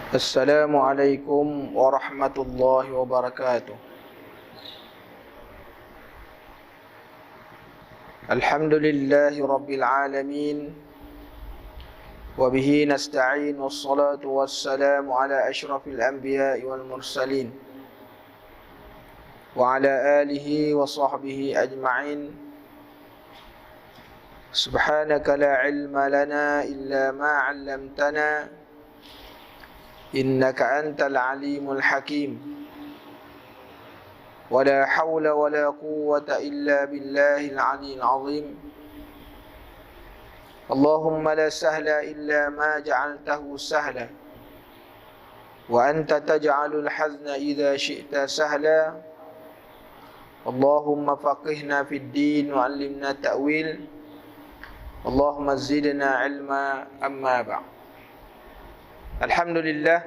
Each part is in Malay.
Assalamualaikum warahmatullahi wabarakatuh. Alhamdulillahi rabbil alamin. Wabihi nasta'in, wassalatu wassalamu ala ashrafil anbiya'i wal mursalin wa ala alihi wa sahbihi ajma'in. Subhanaka la ilma lana illa ma 'allamtana innaka antal alimul hakim. Wala hawla wala quwwata illa billahil aliyyil azim. Allahumma la sahla illa ma ja'altahu sahla wa anta taj'alul hazna idza syi'ta sahla. Allahumma faqihna fid din wa 'allimna ta'wil. Allahumma zidna ilma, amma ba'd. Alhamdulillah,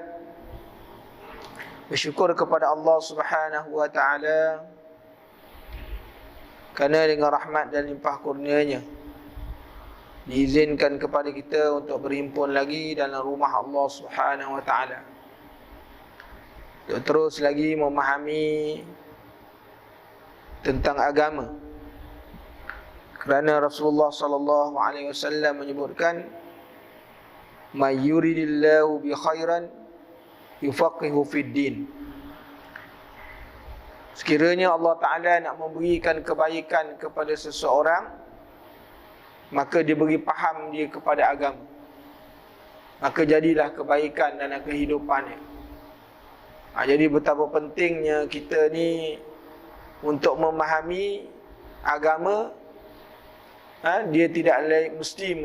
bersyukur kepada Allah Subhanahu wa ta'ala kerana dengan rahmat dan limpah kurnianya diizinkan kepada kita untuk berhimpun lagi dalam rumah Allah Subhanahu wa ta'ala, untuk terus lagi memahami tentang agama. Kerana Rasulullah sallallahu alaihi wasallam menyebutkan, "May yuridillahu bi khairan yufaqihu fid din." Sekiranya Allah Ta'ala nak memberikan kebaikan kepada seseorang, maka dia beri faham dia kepada agama, maka jadilah kebaikan dalam kehidupannya. Jadi betapa pentingnya kita ni untuk memahami agama. Dia tidak mesti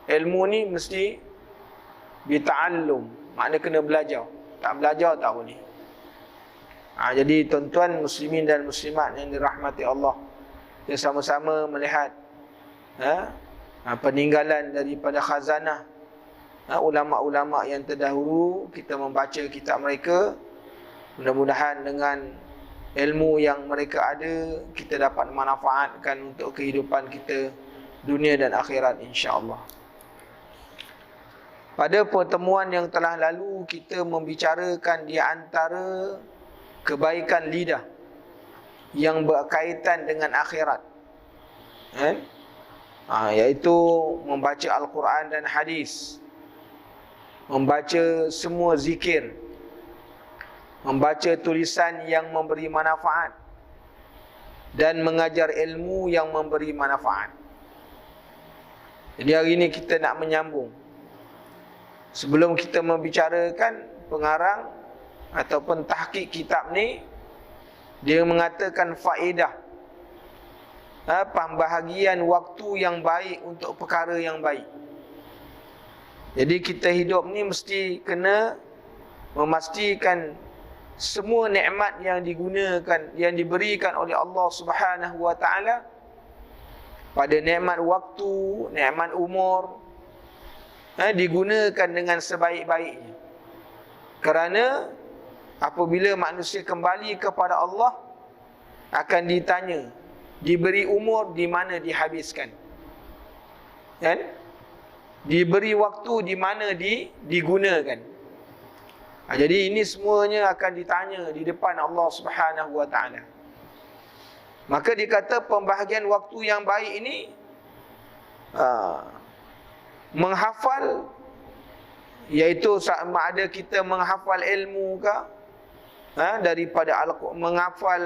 ilmu ni mesti bita'allum, makna kena belajar. Tak belajar tak boleh. Jadi tuan-tuan muslimin dan muslimat yang dirahmati Allah, kita sama-sama melihat peninggalan daripada khazanah ulama-ulama yang terdahulu. Kita membaca kitab mereka, mudah-mudahan dengan ilmu yang mereka ada, kita dapat manfaatkan untuk kehidupan kita dunia dan akhirat, insya-Allah. Pada pertemuan yang telah lalu, kita membicarakan di antara kebaikan lidah yang berkaitan dengan akhirat, iaitu membaca Al-Quran dan hadis, membaca semua zikir, membaca tulisan yang memberi manfaat, dan mengajar ilmu yang memberi manfaat. Jadi hari ini kita nak menyambung. Sebelum kita membicarakan pengarang ataupun tahqiq kitab ni, dia mengatakan faedah pembahagian waktu yang baik untuk perkara yang baik. Jadi kita hidup ni mesti kena memastikan semua nikmat yang digunakan, yang diberikan oleh Allah Subhanahu wa ta'ala, pada nikmat waktu, nikmat umur, digunakan dengan sebaik-baiknya. Kerana apabila manusia kembali kepada Allah, akan ditanya, diberi umur di mana dihabiskan, diberi waktu di mana digunakan. Jadi ini semuanya akan ditanya di depan Allah Subhanahu wa ta'ala. Maka dikata pembahagian waktu yang baik ini menghafal, iaitu sama ada kita menghafal ilmu ke, daripada menghafal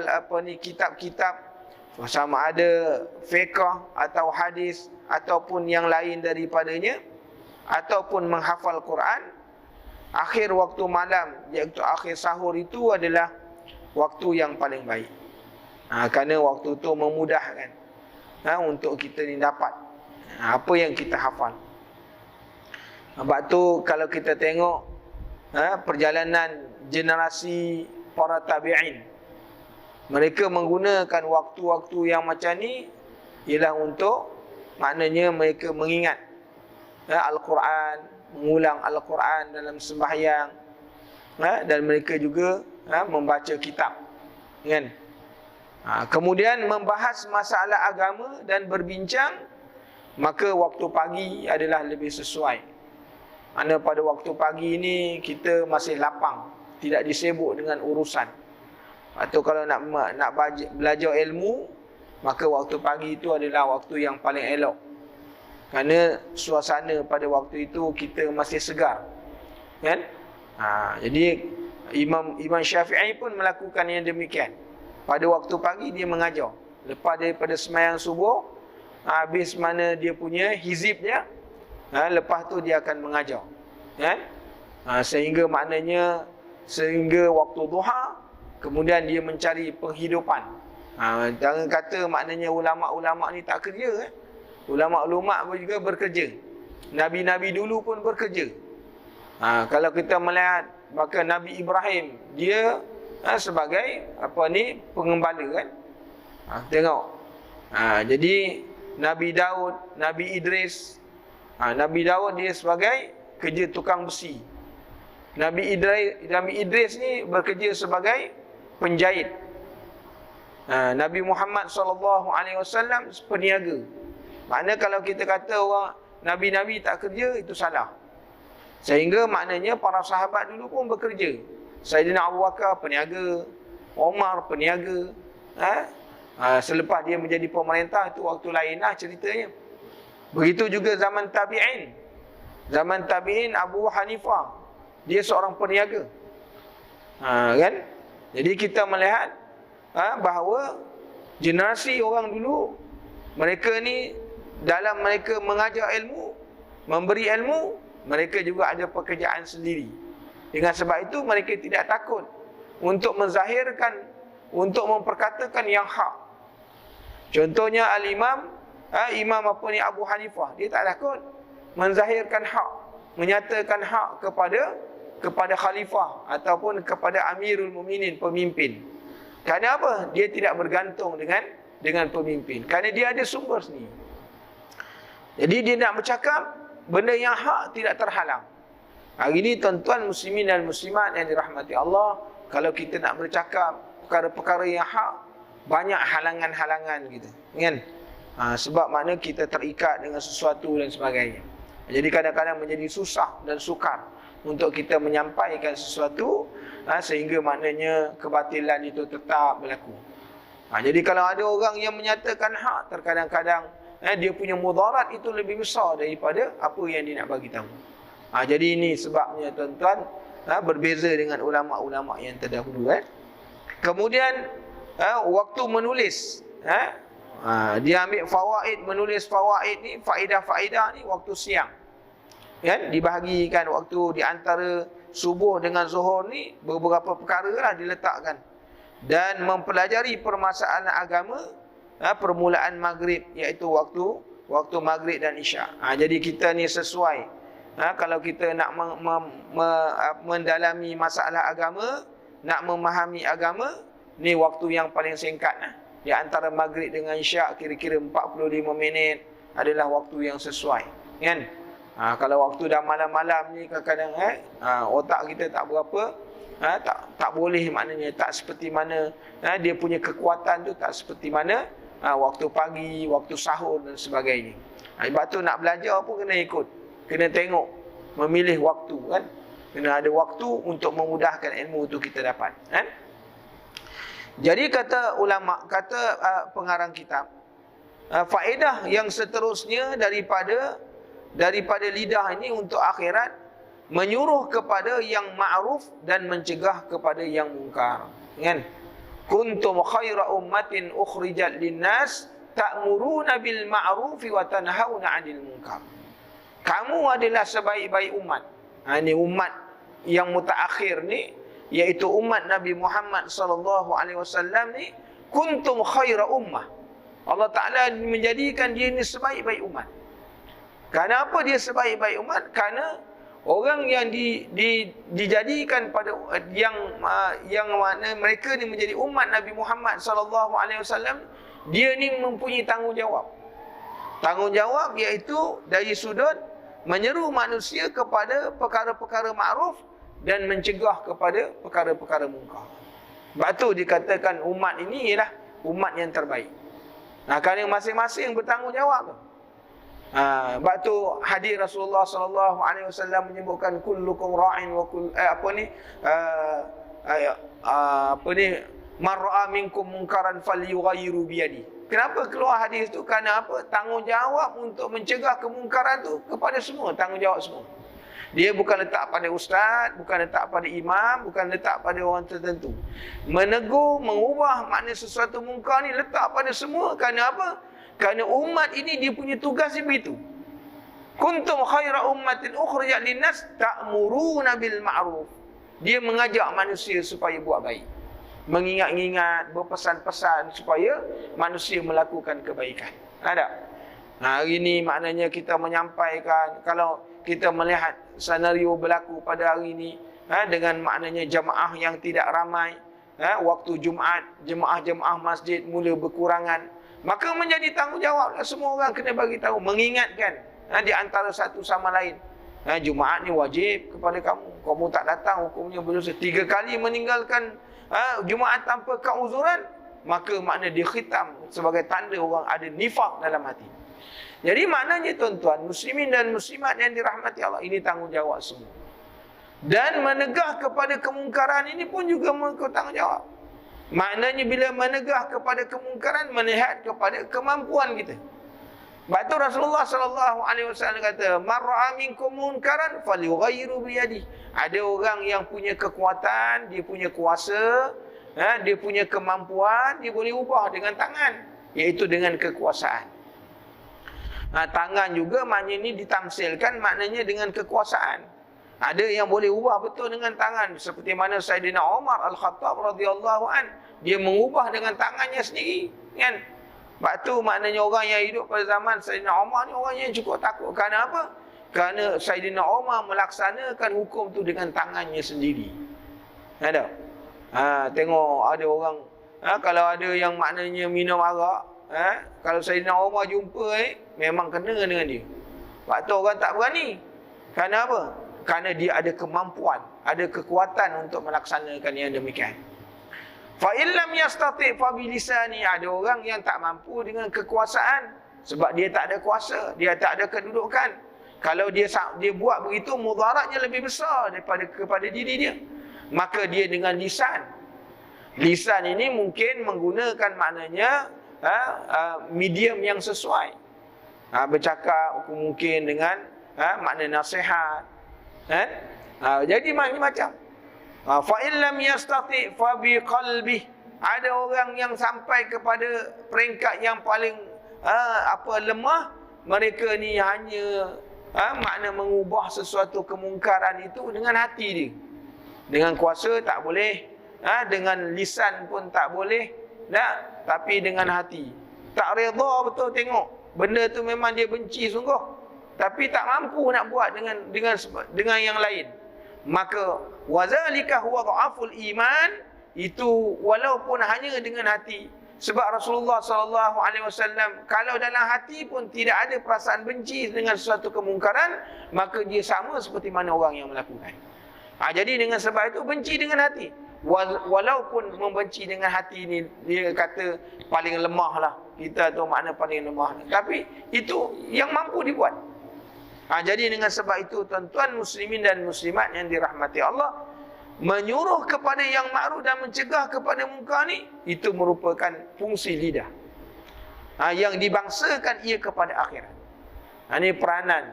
kitab-kitab, sama ada fiqh atau hadis ataupun yang lain daripadanya, ataupun menghafal Quran. Akhir waktu malam, iaitu akhir sahur, itu adalah waktu yang paling baik. Kerana waktu itu memudahkan untuk kita ni dapat apa yang kita hafal. Sebab tu kalau kita tengok perjalanan generasi para tabi'in, mereka menggunakan waktu-waktu yang macam ni ialah untuk, maknanya mereka mengingat Al-Quran, mengulang Al-Quran dalam sembahyang, dan mereka juga membaca kitab, kan? Kemudian membahas masalah agama dan berbincang, maka waktu pagi adalah lebih sesuai. Mana pada waktu pagi ni kita masih lapang, tidak disibuk dengan urusan. Atau kalau nak belajar ilmu, maka waktu pagi itu adalah waktu yang paling elok. Kerana suasana pada waktu itu kita masih segar. Kan? Jadi Imam Syafi'i pun melakukan yang demikian. Pada waktu pagi dia mengajar. Lepas daripada sembahyang subuh, habis mana dia punya hizibnya, lepas tu dia akan mengajar. Kan? Sehingga maknanya sehingga waktu duha, kemudian dia mencari penghidupan. Jangan kata maknanya ulama-ulama ni tak kerja. Ulama-ulama juga bekerja. Nabi-nabi dulu pun bekerja. Kalau kita melihat, maka Nabi Ibrahim dia sebagai pengembala kan. Tengok. Jadi Nabi Daud, Nabi Idris. Nabi Daud dia sebagai kerja tukang besi. Nabi Idris ni bekerja sebagai penjahit. Nabi Muhammad SAW peniaga. Maknanya kalau kita kata orang Nabi-Nabi tak kerja, itu salah. Sehingga maknanya para sahabat dulu pun bekerja. Sayyidina Abu Bakar peniaga, Omar peniaga. Selepas dia menjadi pemerintah, itu waktu lain lah ceritanya. Begitu juga zaman tabi'in. Zaman tabi'in Abu Hanifah, dia seorang peniaga. Kan? Jadi kita melihat bahawa generasi orang dulu, mereka ni dalam mereka mengajar ilmu, memberi ilmu, mereka juga ada pekerjaan sendiri. Dengan sebab itu mereka tidak takut untuk menzahirkan, untuk memperkatakan yang hak. Contohnya Al-Imam Abu Hanifah, dia tak takut menzahirkan hak, menyatakan hak kepada khalifah ataupun kepada Amirul Mukminin, pemimpin. Kerana apa? Dia tidak bergantung dengan pemimpin. Kerana dia ada sumber sendiri. Jadi dia nak bercakap benda yang hak tidak terhalang. Hari ini tuan-tuan muslimin dan muslimat yang dirahmati Allah, kalau kita nak bercakap perkara-perkara yang hak, banyak halangan-halangan gitu, kan? Sebab makna kita terikat dengan sesuatu dan sebagainya. Jadi kadang-kadang menjadi susah dan sukar untuk kita menyampaikan sesuatu, sehingga maknanya kebatilan itu tetap berlaku. Jadi kalau ada orang yang menyatakan hak, terkadang-kadang dia punya mudarat itu lebih besar daripada apa yang dia nak bagi tahu. Jadi ini sebabnya tuan-tuan, berbeza dengan ulama-ulama yang terdahulu. Kemudian waktu menulis, dia ambil fawaid, menulis fawaid ni, faedah-faedah ni waktu siang. Kan? Dibahagikan waktu di antara subuh dengan zuhur ni, beberapa perkara lah diletakkan. Dan mempelajari permasalahan agama, permulaan maghrib, iaitu waktu maghrib dan isyak. Jadi kita ni sesuai. Kalau kita nak mendalami masalah agama, nak memahami agama, ni waktu yang paling singkat. Di antara maghrib dengan isyak, kira-kira 45 minit adalah waktu yang sesuai. Kan? Kalau waktu dah malam-malam ni, kadang-kadang otak kita tak berapa, tak boleh, maknanya tak seperti mana dia punya kekuatan tu, tak seperti mana waktu pagi, waktu sahur dan sebagainya. Sebab tu nak belajar pun kena ikut, kena tengok, memilih waktu kan. Kena ada waktu untuk memudahkan ilmu tu kita dapat kan. Jadi kata ulama, kata pengarang kitab, faedah yang seterusnya daripada lidah ini untuk akhirat, menyuruh kepada yang ma'ruf dan mencegah kepada yang mungkar. Kan? Kuntum khaira ummatin ukhrijat linnas ta'muruna bil ma'rufi wa tanhauna 'anil munkar. Kamu adalah sebaik-baik umat. Ini umat yang mutaakhir ni, iaitu umat Nabi Muhammad sallallahu alaihi wasallam ni, kuntum khaira ummah. Allah Taala menjadikan dia ni sebaik-baik umat. Kenapa dia sebaik-baik umat? Karena orang yang dijadikan pada yang mana mereka ni menjadi umat Nabi Muhammad sallallahu alaihi wasallam, dia ni mempunyai tanggungjawab. Tanggungjawab iaitu dari sudut menyeru manusia kepada perkara-perkara makruf dan mencegah kepada perkara-perkara mungkar. Sebab tu dikatakan umat ini ialah umat yang terbaik. Kerana masing-masing bertanggungjawab tu. Sebab tu hadis Rasulullah sallallahu alaihi wasallam menyebutkan kullukum ra'in wa man ra'a minkum munkaran falyughayyiru bi yadi. Kenapa keluar hadis tu? Kerana apa? Tanggungjawab untuk mencegah kemungkaran tu kepada semua, tanggungjawab semua. Dia bukan letak pada ustaz, bukan letak pada imam, bukan letak pada orang tertentu. Menegur, mengubah makna sesuatu mungkar ni letak pada semua. Kerana apa? Kerana umat ini dia punya tugas dia begitu. Kuntum khaira ummatin ukhrijat linnas ta'muruna bil ma'ruf. Dia mengajak manusia supaya buat baik. Mengingat-ingat, berpesan-pesan supaya manusia melakukan kebaikan. Ada? Hari ini maknanya kita menyampaikan, kalau kita melihat senario berlaku pada hari ini, dengan maknanya jemaah yang tidak ramai, waktu Jumaat, jemaah-jemaah masjid mula berkurangan, maka menjadi tanggungjawab semua orang kena bagi tahu, mengingatkan di antara satu sama lain. Jumaat ni wajib kepada kamu tak datang hukumnya berdosa. 3 kali meninggalkan Jumaat tanpa keuzuran, maka makna dikhitam sebagai tanda orang ada nifak dalam hati. Jadi maknanya tuan-tuan, muslimin dan muslimat yang dirahmati Allah, ini tanggungjawab semua. Dan menegah kepada kemungkaran ini pun juga tanggungjawab. Maknanya bila menegah kepada kemungkaran, melihat kepada kemampuan kita. Sebab tu Rasulullah sallallahu alaihi wasallam kata, "Man ra'a minkum munkaran falyughayyiru bi yadihi." Ada orang yang punya kekuatan, dia punya kuasa, dia punya kemampuan, dia boleh ubah dengan tangan, iaitu dengan kekuasaan. Tangan juga maknanya ini ditamsilkan maknanya dengan kekuasaan. Ada yang boleh ubah betul dengan tangan, seperti mana Sayyidina Umar Al-Khattab radhiyallahu an, dia mengubah dengan tangannya sendiri, kan? Sebab tu maknanya orang yang hidup pada zaman Sayyidina Umar ni orang yang cukup takut. Kerana apa? Kerana Sayyidina Umar melaksanakan hukum tu dengan tangannya sendiri. Ada? Tengok ada orang, kalau ada yang maknanya minum arak, kalau Sayyidina Umar jumpa, memang kena dengan dia. Sebab tu orang tak berani. Kerana apa? Kerana dia ada kemampuan, ada kekuatan untuk melaksanakan yang demikian. Fa illam yastati' fa bilisani. Ada orang yang tak mampu dengan kekuasaan sebab dia tak ada kuasa, dia tak ada kedudukan. Kalau dia buat begitu, mudaratnya lebih besar daripada kepada diri dia. Maka dia dengan lisan. Lisan ini mungkin menggunakan maknanya medium yang sesuai. Bercakap mungkin dengan makna nasihat. Jadi macam-macam. Fa illam yastati fa biqalbi. Ada orang yang sampai kepada peringkat yang paling lemah, mereka ni hanya makna mengubah sesuatu kemungkaran itu dengan hati dia. Dengan kuasa tak boleh, dengan lisan pun tak boleh, tapi dengan hati. Tak redha betul tengok benda tu memang dia benci sungguh, tapi tak mampu nak buat dengan yang lain. Maka wazalika huwa dhaful iman, itu walaupun hanya dengan hati. Sebab Rasulullah sallallahu alaihi wasallam kalau dalam hati pun tidak ada perasaan benci dengan sesuatu kemungkaran, maka dia sama seperti mana orang yang melakukan. Jadi dengan sebab itu benci dengan hati. Walaupun membenci dengan hati ni dia kata paling lemah lah, kita tu makna paling lemah, tapi itu yang mampu dibuat. Jadi dengan sebab itu tuan-tuan muslimin dan muslimat yang dirahmati Allah, menyuruh kepada yang ma'ruf dan mencegah kepada munkar ni, itu merupakan fungsi lidah, yang dibangsakan ia kepada akhirat. Ini peranan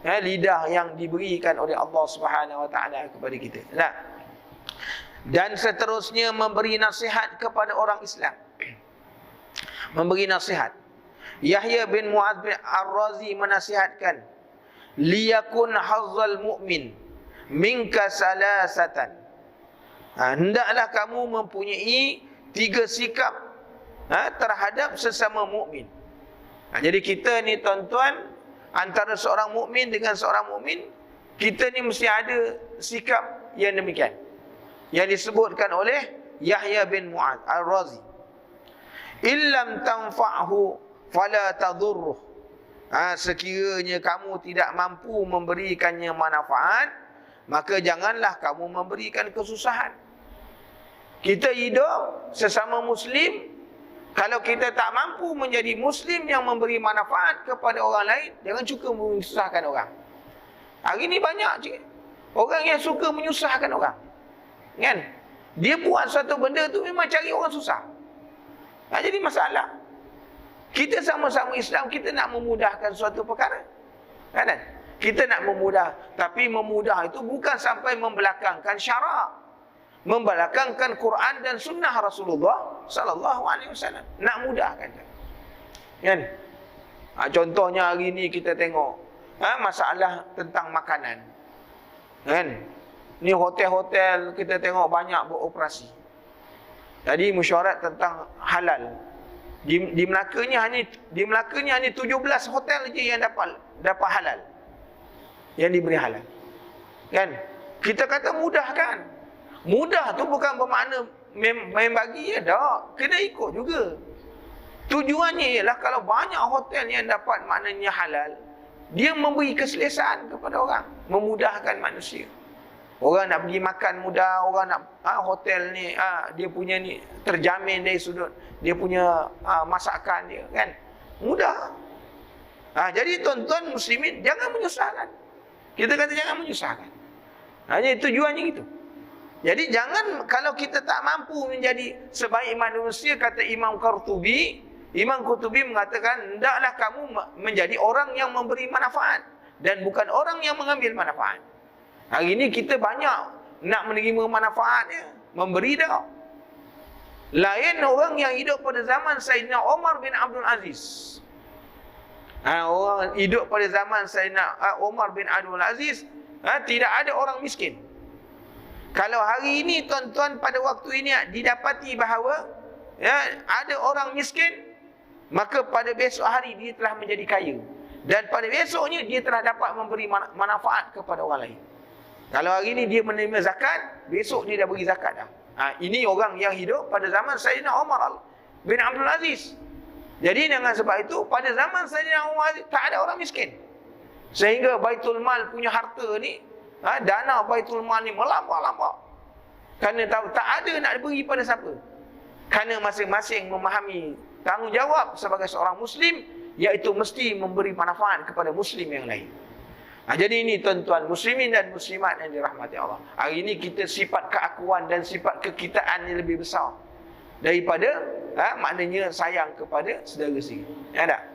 lidah yang diberikan oleh Allah Subhanahu Wa Taala kepada kita. Dan seterusnya memberi nasihat kepada orang Islam. Memberi nasihat. Yahya bin Mu'adz bin Ar-Razi menasihatkan, liyakun hazzal mu'min minka salasatan. Hendaklah kamu mempunyai 3 sikap terhadap sesama mukmin. Jadi kita ni tuan-tuan, antara seorang mukmin dengan seorang mukmin, kita ni mesti ada sikap yang demikian, yang disebutkan oleh Yahya bin Mu'adz Ar-Razi. Illam tanfa'hu fala tadurruh. Sekiranya kamu tidak mampu memberikannya manfaat, maka janganlah kamu memberikan kesusahan. Kita hidup sesama muslim, Kalau kita tak mampu menjadi Muslim yang memberi manfaat kepada orang lain, jangan suka menyusahkan orang. Hari ni banyak je orang yang suka menyusahkan orang. Kan? Dia buat satu benda tu memang cari orang susah. Jadi masalah. Kita sama-sama Islam, kita nak memudahkan suatu perkara. Kan? Kita nak memudah, tapi memudah itu bukan sampai membelakangkan syarak, membelakangkan Quran dan sunnah Rasulullah sallallahu alaihi wasallam. Nak mudahkan. Kan? Contohnya hari ni kita tengok masalah tentang makanan. Kan? Ni hotel-hotel kita tengok banyak beroperasi. Tadi mesyuarat tentang halal. Di Melaka ni hanya 17 hotel je yang dapat halal. Yang diberi halal. Kan? Kita kata mudahkan. Mudah tu bukan bermakna main bagi je dah. Kena ikut juga. Tujuannya ialah kalau banyak hotel yang dapat maknanya halal, dia memberi keselesaan kepada orang, memudahkan manusia. Orang nak pergi makan mudah, orang nak hotel ni dia punya ni terjamin dari sudut dia punya masakan dia, kan? Mudah. Jadi tuan-tuan muslimin jangan menyusahkan. Kita kata jangan menyusahkan. Hanya tujuannya gitu. Jadi jangan, kalau kita tak mampu menjadi sebaik manusia, kata Imam Qurtubi mengatakan, hendaklah kamu menjadi orang yang memberi manfaat dan bukan orang yang mengambil manfaat. Hari ini kita banyak nak menerima manfaatnya, memberi dah. Lain orang yang hidup pada zaman Sayyidina Umar bin Abdul Aziz. Orang hidup pada zaman Sayyidina Umar bin Abdul Aziz, tidak ada orang miskin. Kalau hari ini tuan-tuan pada waktu ini didapati bahawa ada orang miskin, maka pada besok hari dia telah menjadi kaya. Dan pada besoknya dia telah dapat memberi manfaat kepada orang lain. Kalau hari ini dia menerima zakat, besok dia dah beri zakat dah. Ini orang yang hidup pada zaman Sayyidina Umar bin Abdul Aziz. Jadi dengan sebab itu, pada zaman Sayyidina Umar tak ada orang miskin. Sehingga Baitul Mal punya harta ni, dana Baitul Mal ni melampau-lampau. Kerana tak ada nak beri pada siapa. Kerana masing-masing memahami tanggungjawab sebagai seorang Muslim, iaitu mesti memberi manfaat kepada Muslim yang lain. Jadi ini tuan-tuan muslimin dan muslimat yang dirahmati Allah. Hari ini kita sifat keakuan dan sifat kekitaan yang lebih besar daripada maknanya sayang kepada saudara sendiri. Ya tak?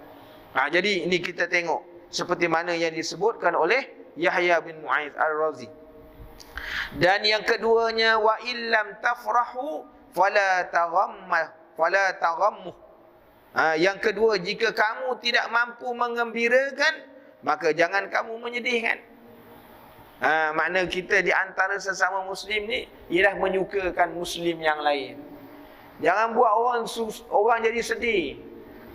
Jadi ini kita tengok seperti mana yang disebutkan oleh Yahya bin Mu'aiz Al-Razi. Dan yang keduanya, wa illam tafrahu fala taghammu. Yang kedua, jika kamu tidak mampu mengembirakan, maka jangan kamu menyedihkan. Makna kita di antara sesama Muslim ni ialah menyukakan Muslim yang lain. Jangan buat orang jadi sedih.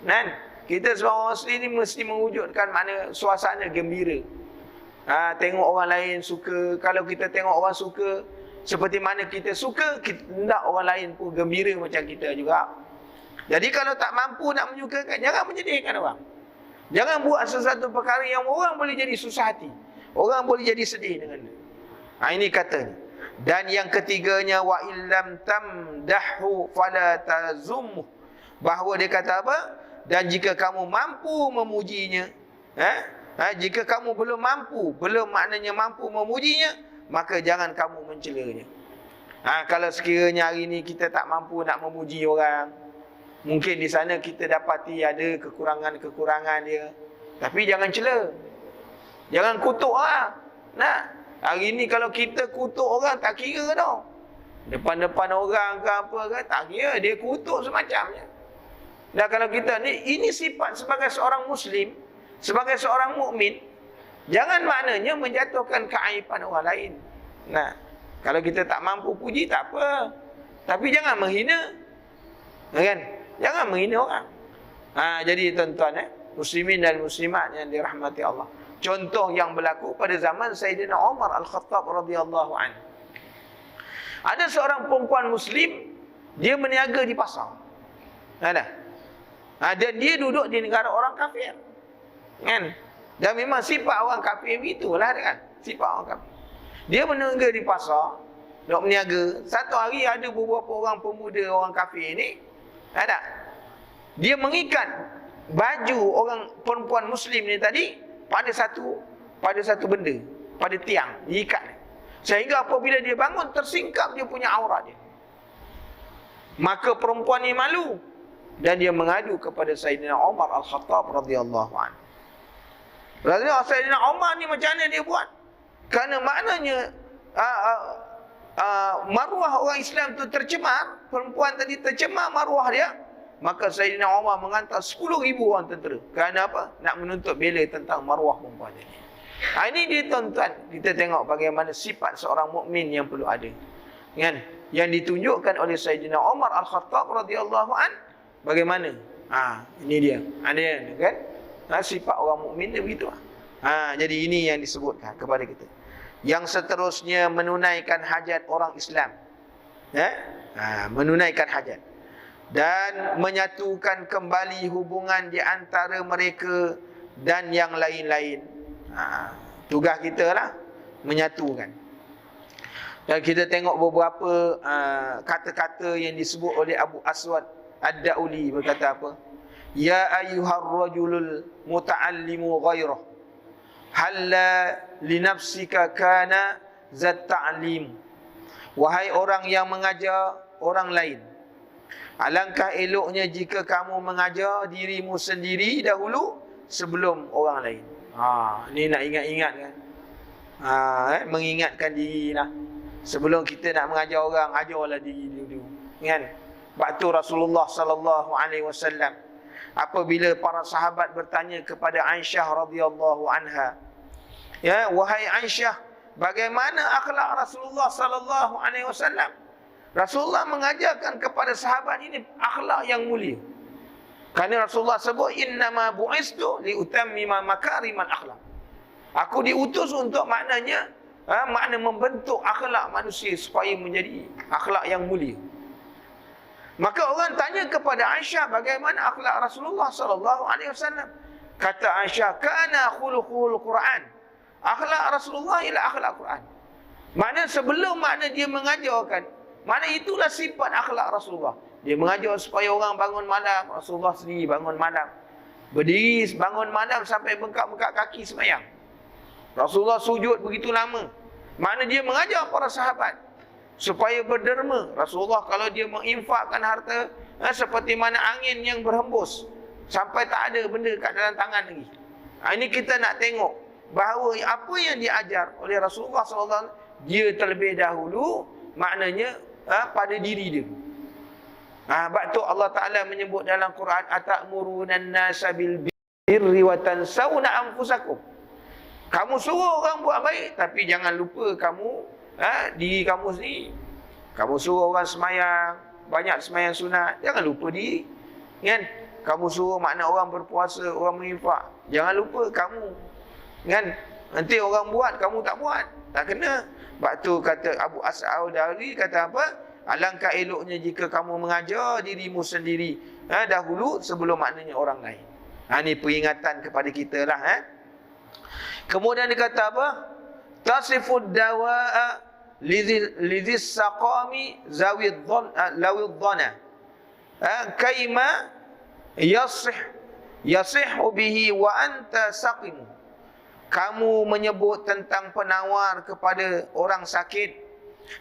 Kan? Kita sebagai Muslim ni mesti mewujudkan makna suasana gembira. Tengok orang lain suka. Kalau kita tengok orang suka, seperti mana kita suka, kita hendak orang lain pun gembira macam kita juga. Jadi kalau tak mampu nak menyukakan, jangan menyedihkan orang. Jangan buat sesuatu perkara yang orang boleh jadi susah hati. Orang boleh jadi sedih dengan dia. Ini katanya. Dan yang ketiganya, wa illam tamdahu fala tazummu. Bahawa dia kata apa? Dan jika kamu mampu memujinya, jika kamu belum maknanya mampu memujinya, maka jangan kamu mencelanya. Kalau sekiranya hari ini kita tak mampu nak memuji orang, mungkin di sana kita dapati ada kekurangan-kekurangan dia. Tapi jangan cela. Jangan kutuk orang. Hari ni kalau kita kutuk orang, tak kira tau. Depan-depan orang ke apa ke, tak kira. Dia kutuk semacamnya. Dan kalau kita ni, ini sifat sebagai seorang Muslim, sebagai seorang mukmin, jangan maknanya menjatuhkan keaiban orang lain. Kalau kita tak mampu puji, tak apa. Tapi jangan menghina. Kan? Jangan menghina orang. Jadi tuan-tuan, muslimin dan muslimat yang dirahmati Allah. Contoh yang berlaku pada zaman Sayyidina Umar Al-Khattab radhiyallahu anhu. Ada seorang perempuan Muslim, dia berniaga di pasar. Dan dia duduk di negara orang kafir. Kan? Dan memang sifat orang kafir itulah kan? Sifat orang kafir. Dia berniaga di pasar, duduk berniaga. Satu hari ada beberapa orang pemuda orang kafir ni, Dia mengikat baju orang perempuan Muslim ni tadi pada satu benda, pada tiang, diikat. Sehingga apabila dia bangun, tersingkap dia punya aurat dia. Maka perempuan ni malu dan dia mengadu kepada Sayyidina Umar Al-Khattab radhiyallahu anhu. Sayyidina Umar ni macam mana dia buat? Kerana maknanya maruah orang Islam tu tercemar, perempuan tadi tercemar maruah dia, maka Sayyidina Umar menghantar 10,000 orang tentera. Kerana apa? Nak menuntut bela tentang maruah perempuan tadi. Ini dia tuan-tuan, kita tengok bagaimana sifat seorang mukmin yang perlu ada. Kan? Yang ditunjukkan oleh Sayyidina Umar Al-Khattab radhiyallahu an, bagaimana? Ini dia. Ada kan? Sifat orang mukmin dia begitu. Jadi ini yang disebutkan kepada kita. Yang seterusnya menunaikan hajat orang Islam. Menunaikan hajat dan menyatukan kembali hubungan di antara mereka dan yang lain-lain. Tugas kita lah menyatukan. Dan kita tengok beberapa kata-kata yang disebut oleh Abu Aswad Ad-Dauli, berkata apa? Ya ayyuhar rajulul muta'allimu ghairah, halla li nafsika kana zat ta'lim. Wahai orang yang mengajar orang lain, alangkah eloknya jika kamu mengajar dirimu sendiri dahulu sebelum orang lain. Ni nak ingat-ingat kan? Mengingatkan diri lah. Sebelum kita nak mengajar orang, ajarlah diri dulu. Kan? Waktu Rasulullah sallallahu alaihi wasallam, apabila para sahabat bertanya kepada Aisyah radhiyallahu anha, ya, wahai Aisyah, bagaimana akhlak Rasulullah sallallahu alaihi wasallam? Rasulullah mengajarkan kepada sahabat ini akhlak yang mulia. Kerana Rasulullah sebut innama bu'istu li utammima makarimal akhlak. Aku diutus untuk maknanya makna membentuk akhlak manusia supaya menjadi akhlak yang mulia. Maka orang tanya kepada Aisyah bagaimana akhlak Rasulullah sallallahu alaihi wasallam. Kata Aisyah, kana khuluqul Quran. Akhlak Rasulullah ialah akhlak Quran. Makna sebelum makna dia mengajarkan, makna itulah sifat akhlak Rasulullah. Dia mengajar supaya orang bangun malam, Rasulullah sendiri bangun malam. Berdiri bangun malam sampai bengkak-bengkak kaki sembahyang. Rasulullah sujud begitu lama. Makna dia mengajar para sahabat supaya berderma. Rasulullah kalau dia menginfakkan harta seperti mana angin yang berhembus sampai tak ada benda kat dalam tangan lagi. Ini kita nak tengok bahawa apa yang diajar oleh Rasulullah SAW, dia terlebih dahulu maknanya pada diri dia. Sebab tu Allah Ta'ala menyebut dalam Quran, atamuruna nasa bil birri wa tansawna anfusakum. Kamu suruh orang buat baik, tapi jangan lupa kamu diri kamu sendiri. Kamu suruh orang semayang, banyak semayang sunat, jangan lupa diri. Kan? Kamu suruh makna orang berpuasa, orang menginfak, jangan lupa kamu. Kan? Nanti orang buat, kamu tak buat, tak kena. Sebab tu kata Abu As'ad Ad-Dauli, kata apa? Alangkah eloknya jika kamu mengajar dirimu sendiri dahulu sebelum maknanya orang lain. Ini peringatan kepada kita lah. Kemudian dia kata apa? Tasifud dawa'a lidhis saqami zawid dhana kaima yasihu bihi wa anta saqim. Kamu menyebut tentang penawar kepada orang sakit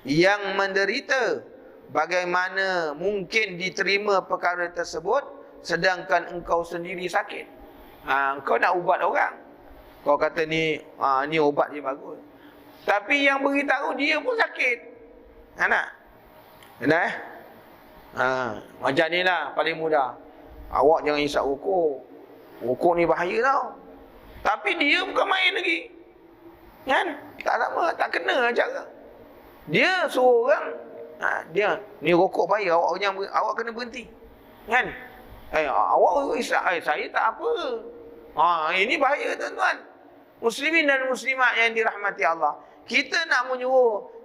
yang menderita, bagaimana mungkin diterima perkara tersebut sedangkan engkau sendiri sakit. Engkau nak ubat orang, kau kata ni ubat dia bagus, tapi yang beritahu dia pun sakit. Macam ni lah paling mudah. Awak jangan isap rokok, rokok ni bahaya tau. Tapi dia bukan main lagi. Kan? Tak sama, tak kena cara. Dia suruh orang, dia ni rokok bahaya, awak kena berhenti. Kan? Awak isap, saya tak apa. Ini bahaya tuan-tuan. Muslimin dan muslimat yang dirahmati Allah. Kita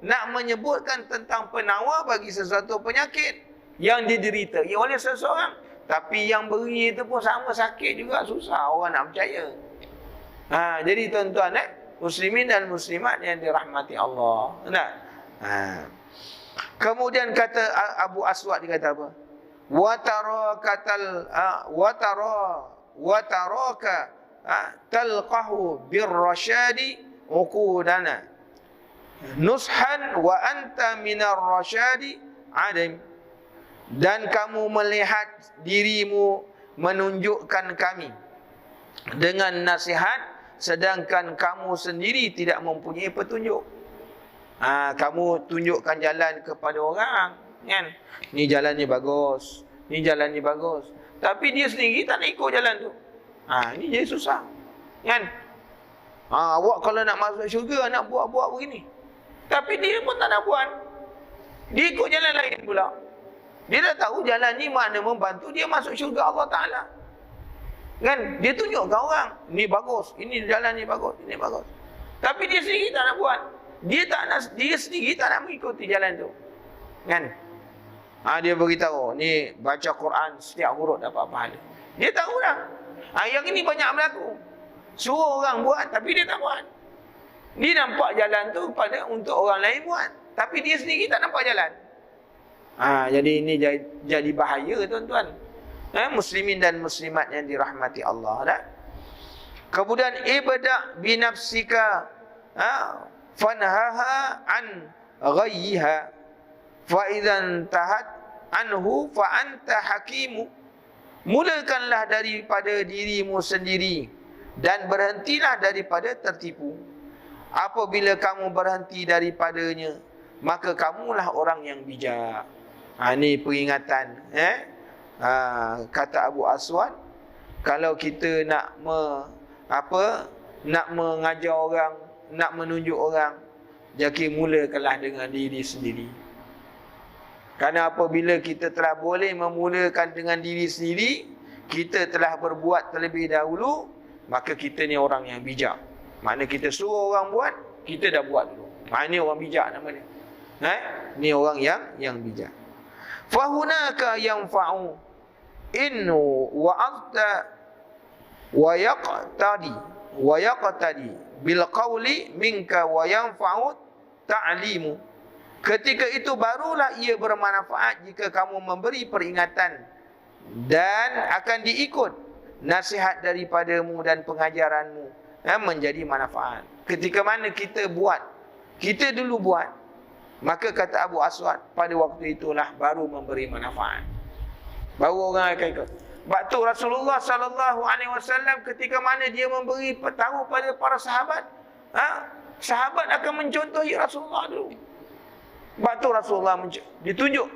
nak menyebutkan tentang penawar bagi sesuatu penyakit yang diderita oleh seseorang, tapi yang beri itu pun sama sakit juga, susah orang nak percaya. Jadi tuan-tuan, muslimin dan muslimat yang dirahmati Allah. Kemudian kata Abu Aswad, dia kata apa? wa taraka talqahu birrasyadi uqudana nushan wa anta minar rasyadi adim. Dan kamu melihat dirimu menunjukkan kami dengan nasihat, sedangkan kamu sendiri tidak mempunyai petunjuk. Kamu tunjukkan jalan kepada orang, kan? Ni jalan ni bagus, ni jalan ni bagus, tapi dia sendiri tak nak ikut jalan tu. Ni jadi susah, kan? Awak kalau nak masuk syurga nak buat begini, tapi dia pun tak nak buat. Dia ikut jalan lain pula. Dia dah tahu jalan ni mana membantu dia masuk syurga Allah Ta'ala, kan? Dia tunjukkan orang, ni bagus, ini jalan ni bagus, ini bagus, tapi dia sendiri tak nak buat. Dia sendiri tak nak mengikuti jalan tu, kan? Dia beritahu, ni baca Quran setiap huruf dapat pahala. Dia tahu dah. Yang ini banyak berlaku. Suruh orang buat tapi dia tak buat. Dia nampak jalan tu pada untuk orang lain buat, tapi dia sendiri tak nampak jalan. Jadi ini jadi bahaya, tuan-tuan. Muslimin dan muslimat yang dirahmati Allah, dah. Kemudian ibda binafsika fanhaha an ghayyiha fa idzan tahat anhu fa anta hakimu. Mulakanlah daripada dirimu sendiri dan berhentilah daripada tertipu. Apabila kamu berhenti daripadanya, maka kamulah orang yang bijak. Ini peringatan, kata Abu Aswad, kalau kita nak mengajar orang, nak menunjuk orang, jadi mulakanlah dengan diri sendiri. Kerana apabila kita telah boleh memulakan dengan diri sendiri, kita telah berbuat terlebih dahulu, maka kita ni orang yang bijak. Makna kita suruh orang buat, kita dah buat dulu. Ini orang bijak namanya. Ni orang yang bijak. Fahunaka yanfa'u innu wa'adta wa yaqtadi bil qawli minka wa yanfa'u ta'limu. Ketika itu barulah ia bermanfaat jika kamu memberi peringatan dan akan diikut nasihat daripadamu dan pengajaranmu, menjadi manfaat. Ketika mana kita buat, kita dulu buat, maka kata Abu Aswad, pada waktu itulah baru memberi manfaat, baru orang akan ikut. Waktu Rasulullah SAW ketika mana dia memberi tahu pada para sahabat, sahabat akan mencontohi Rasulullah dulu. Waktu Rasulullah ditunjuk,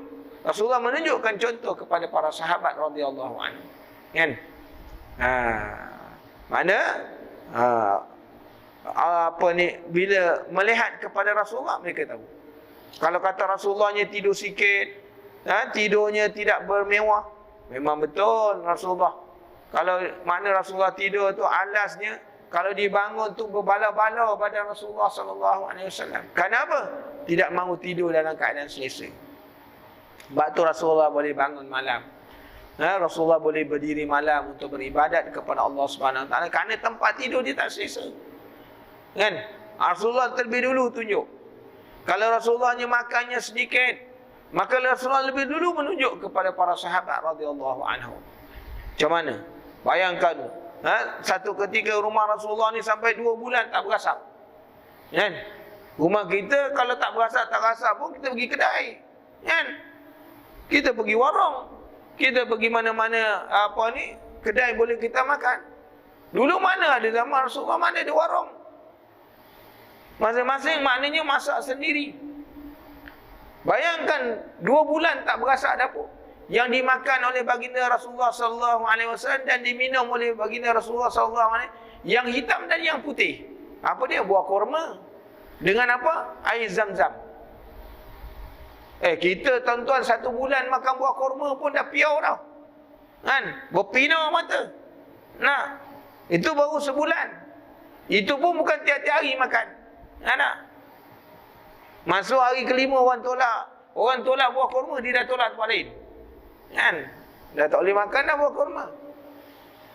Rasulullah menunjukkan contoh kepada para sahabat radhiyallahu anhu, kan? Mana bila melihat kepada Rasulullah, mereka tahu. Kalau kata Rasulullahnya tidur sikit, tidurnya tidak bermewah, memang betul Rasulullah. Kalau mana Rasulullah tidur tu alasnya, kalau dibangun tu berbala-bala badan Rasulullah SAW. Kenapa? Tidak mahu tidur dalam keadaan selesa. Sebab tu Rasulullah boleh bangun malam. Rasulullah boleh berdiri malam untuk beribadat kepada Allah SWT, kerana tempat tidur dia tak selesa, kan? Rasulullah terlebih dulu tunjuk. Kalau Rasulullah hanya makannya sedikit, maka Rasulullah lebih dulu menunjuk kepada para sahabat radhiyallahu anhu. Macam mana? Bayangkan, satu ketika rumah Rasulullah ni sampai 2 bulan tak berasap, kan? Rumah kita kalau tak berasap pun kita pergi kedai, kan? Kita pergi warung, kita pergi mana-mana kedai boleh kita makan. Dulu mana ada zaman Rasulullah, mana ada warung. Masing-masing maknanya masak sendiri. Bayangkan 2 bulan tak berasap dapur. Yang dimakan oleh baginda Rasulullah SAW dan diminum oleh baginda Rasulullah SAW, yang hitam dan yang putih. Apa dia? Buah kurma. Dengan apa? Air zam-zam. Kita tuan-tuan 1 bulan makan buah kurma pun dah piau dah, kan? Berpinau mata. Nah, itu baru sebulan. Itu pun bukan tiap-tiap hari makan. Masuk hari kelima orang tolak buah kurma, dia dah tolak tempat lain, kan? Dah tak boleh makan dah buah kurma.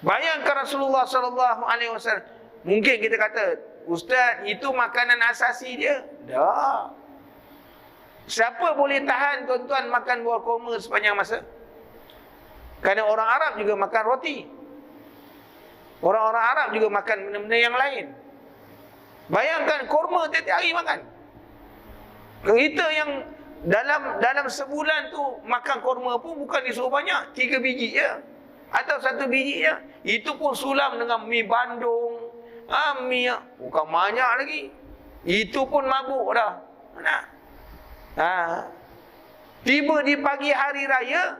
Bayangkan Rasulullah SAW. Mungkin kita kata, Ustaz, itu makanan asasi dia. Dah. Siapa boleh tahan tuan-tuan makan buah kurma sepanjang masa? Kerana orang Arab juga makan roti. Orang-orang Arab juga makan benda-benda yang lain. Bayangkan kurma tiap-tiap hari makan. Kita yang dalam sebulan tu makan kurma pun bukan disuruh banyak, 3 biji je atau 1 biji je. Itu pun sulam dengan mi bandung, mi bukan banyak lagi. Itu pun mabuk dah. Tiba di pagi hari raya,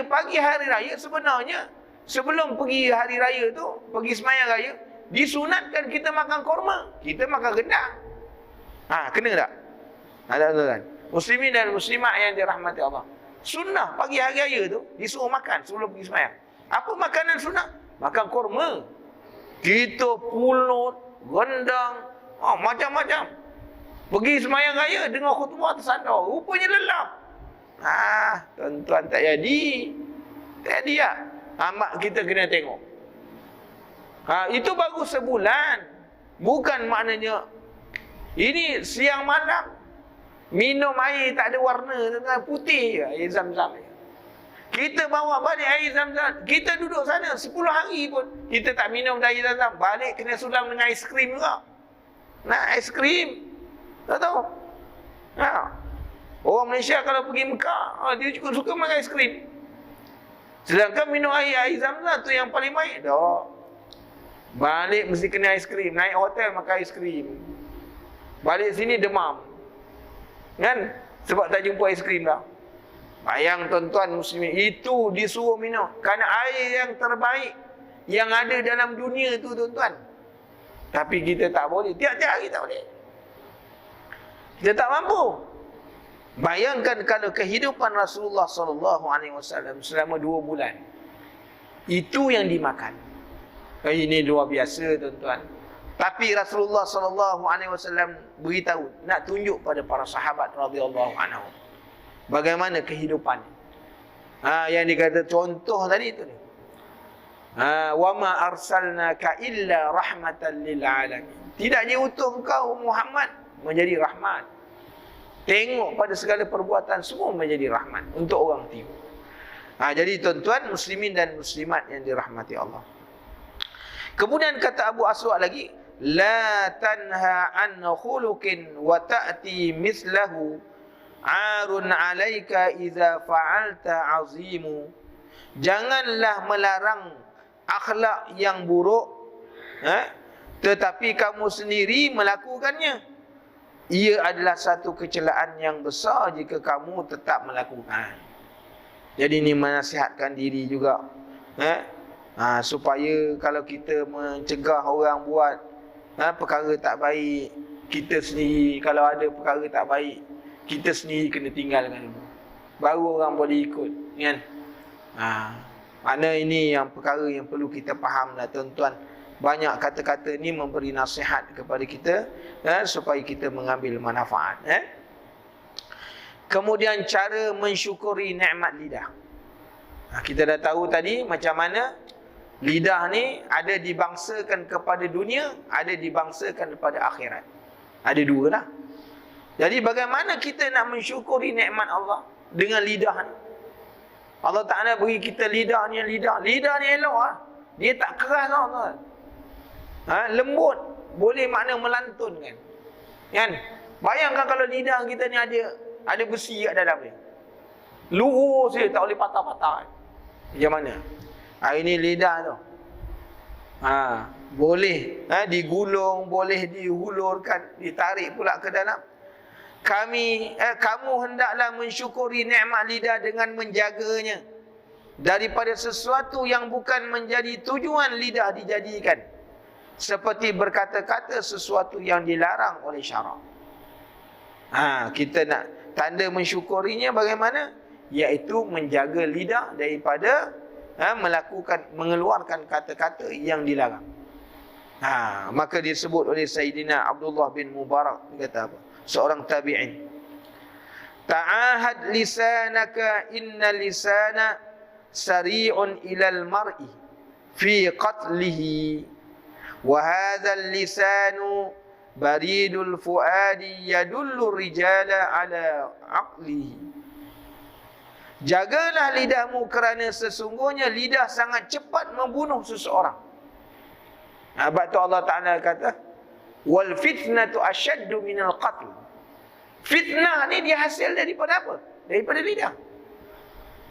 pagi hari raya sebenarnya sebelum pergi hari raya tu, pergi sembahyang raya, disunatkan kita makan kurma, kita makan gendang. Kena tak? Ada kan? Muslimin dan muslimat yang dirahmati Allah. Sunnah pagi hari raya tu disuruh makan sebelum pergi sembahyang. Apa makanan sunnah? Makan kurma. Kita pulut, rendang, macam-macam. Pergi sembahyang raya dengar khutbah tersadar, rupanya lelap. Tuan-tuan tak jadi. Tak jadi tak? Mak kita kena tengok. Itu baru sebulan. Bukan maknanya ini siang malam minum air tak ada warna, putih je, air zam-zam. Kita bawa balik air zam-zam, kita duduk sana 10 hari pun kita tak minum dari air zam-zam, balik kena sulam dengan aiskrim juga. Nak aiskrim, tak tahu. Orang Malaysia kalau pergi Mekah, dia juga suka makan aiskrim. Sedangkan minum air zam-zam tu yang paling baik. Balik mesti kena aiskrim, naik hotel makan aiskrim, balik sini demam. Kan? Sebab tak jumpa aiskrim dah. Bayang tuan-tuan muslimin, itu disuruh minum. Kerana air yang terbaik yang ada dalam dunia tu tuan-tuan. Tapi kita tak boleh. Tiap-tiap hari tak boleh. Kita tak mampu. Bayangkan kalau kehidupan Rasulullah SAW selama 2 bulan. Itu yang dimakan. Ini luar biasa tuan-tuan. Tapi Rasulullah SAW beritahu, nak tunjuk pada para sahabat radhiyallahu anhum bagaimana kehidupannya. Yang dikata contoh tadi itu ni. Wa ma arsalnaka illa rahmatan lil alamin. Tidak diutus engkau Muhammad menjadi rahmat. Tengok pada segala perbuatan semua menjadi rahmat untuk orang timur. Jadi tuan-tuan muslimin dan muslimat yang dirahmati Allah. Kemudian kata Abu Aswad lagi, la tanha an khuluqin wa ta'ti mislahu arun 'alaika idza fa'alta 'azimu. Janganlah melarang akhlak yang buruk, tetapi kamu sendiri melakukannya. Ia adalah satu kecelaan yang besar jika kamu tetap melakukan. Jadi ini menasihatkan diri juga, supaya kalau kita mencegah orang buat perkara tak baik, kita sendiri kalau ada perkara tak baik, kita sendiri kena tinggalkan dulu, baru orang boleh ikut, kan? Mana ini yang perkara yang perlu kita faham lah tuan-tuan. Banyak kata-kata ni memberi nasihat kepada kita, supaya kita mengambil manfaat. Kemudian cara mensyukuri nikmat lidah. Kita dah tahu tadi macam mana lidah ni ada dibangsakan kepada dunia, ada dibangsakan kepada akhirat. Ada dua lah. Jadi bagaimana kita nak mensyukuri nikmat Allah dengan lidah ni? Allah Ta'ala beri kita lidah ni elok lah. Dia tak keras tau. Lembut, boleh makna melantun kan? Bayangkan kalau lidah kita ni ada besi kat dalam dia, lurus je, tak boleh patah-patah. Macam mana? Ini lidah tu. Boleh digulung, boleh dihulurkan, ditarik pula ke dalam. Kamu hendaklah mensyukuri nikmat lidah dengan menjaganya daripada sesuatu yang bukan menjadi tujuan lidah dijadikan, seperti berkata-kata sesuatu yang dilarang oleh syarak. Kita nak tanda mensyukurinya bagaimana? Iaitu menjaga lidah daripada mengeluarkan kata-kata yang dilarang. Maka disebut oleh Sayyidina Abdullah bin Mubarak, dia kata apa? Seorang tabi'in. Ta'ahad lisanaka inna lisana sari'un ilal mar'i fi qatlihi wa hadzal lisanu baridul fuadi yadullu rijala ala aqlihi Jagalah lidahmu kerana sesungguhnya lidah sangat cepat membunuh seseorang. Sebab tu Allah Ta'ala kata, wal fitnatu asyaddu minal qatl. Fitnah ni dia hasil daripada apa? Daripada lidah.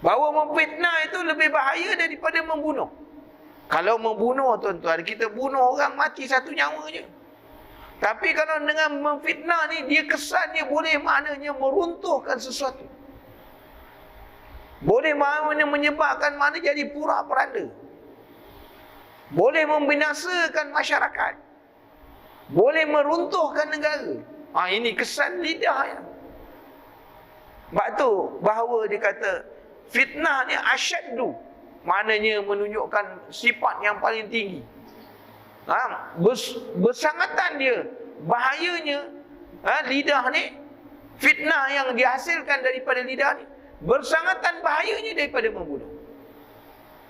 Bahawa memfitnah itu lebih bahaya daripada membunuh. Kalau membunuh, tuan-tuan, kita bunuh orang mati satu nyawa je. Tapi kalau dengan memfitnah ni, dia kesannya boleh maknanya meruntuhkan sesuatu. Boleh maknanya menyebabkan mana jadi pura-peranda. Boleh membinasakan masyarakat. Boleh meruntuhkan negara. Ini kesan lidah ya. Sebab tu bahawa dia kata fitnah ni asyaddu, maknanya menunjukkan sifat yang paling tinggi. Bersangatan dia, bahayanya lidah ni, fitnah yang dihasilkan daripada lidah ni, bersangatan bahayanya daripada membunuh.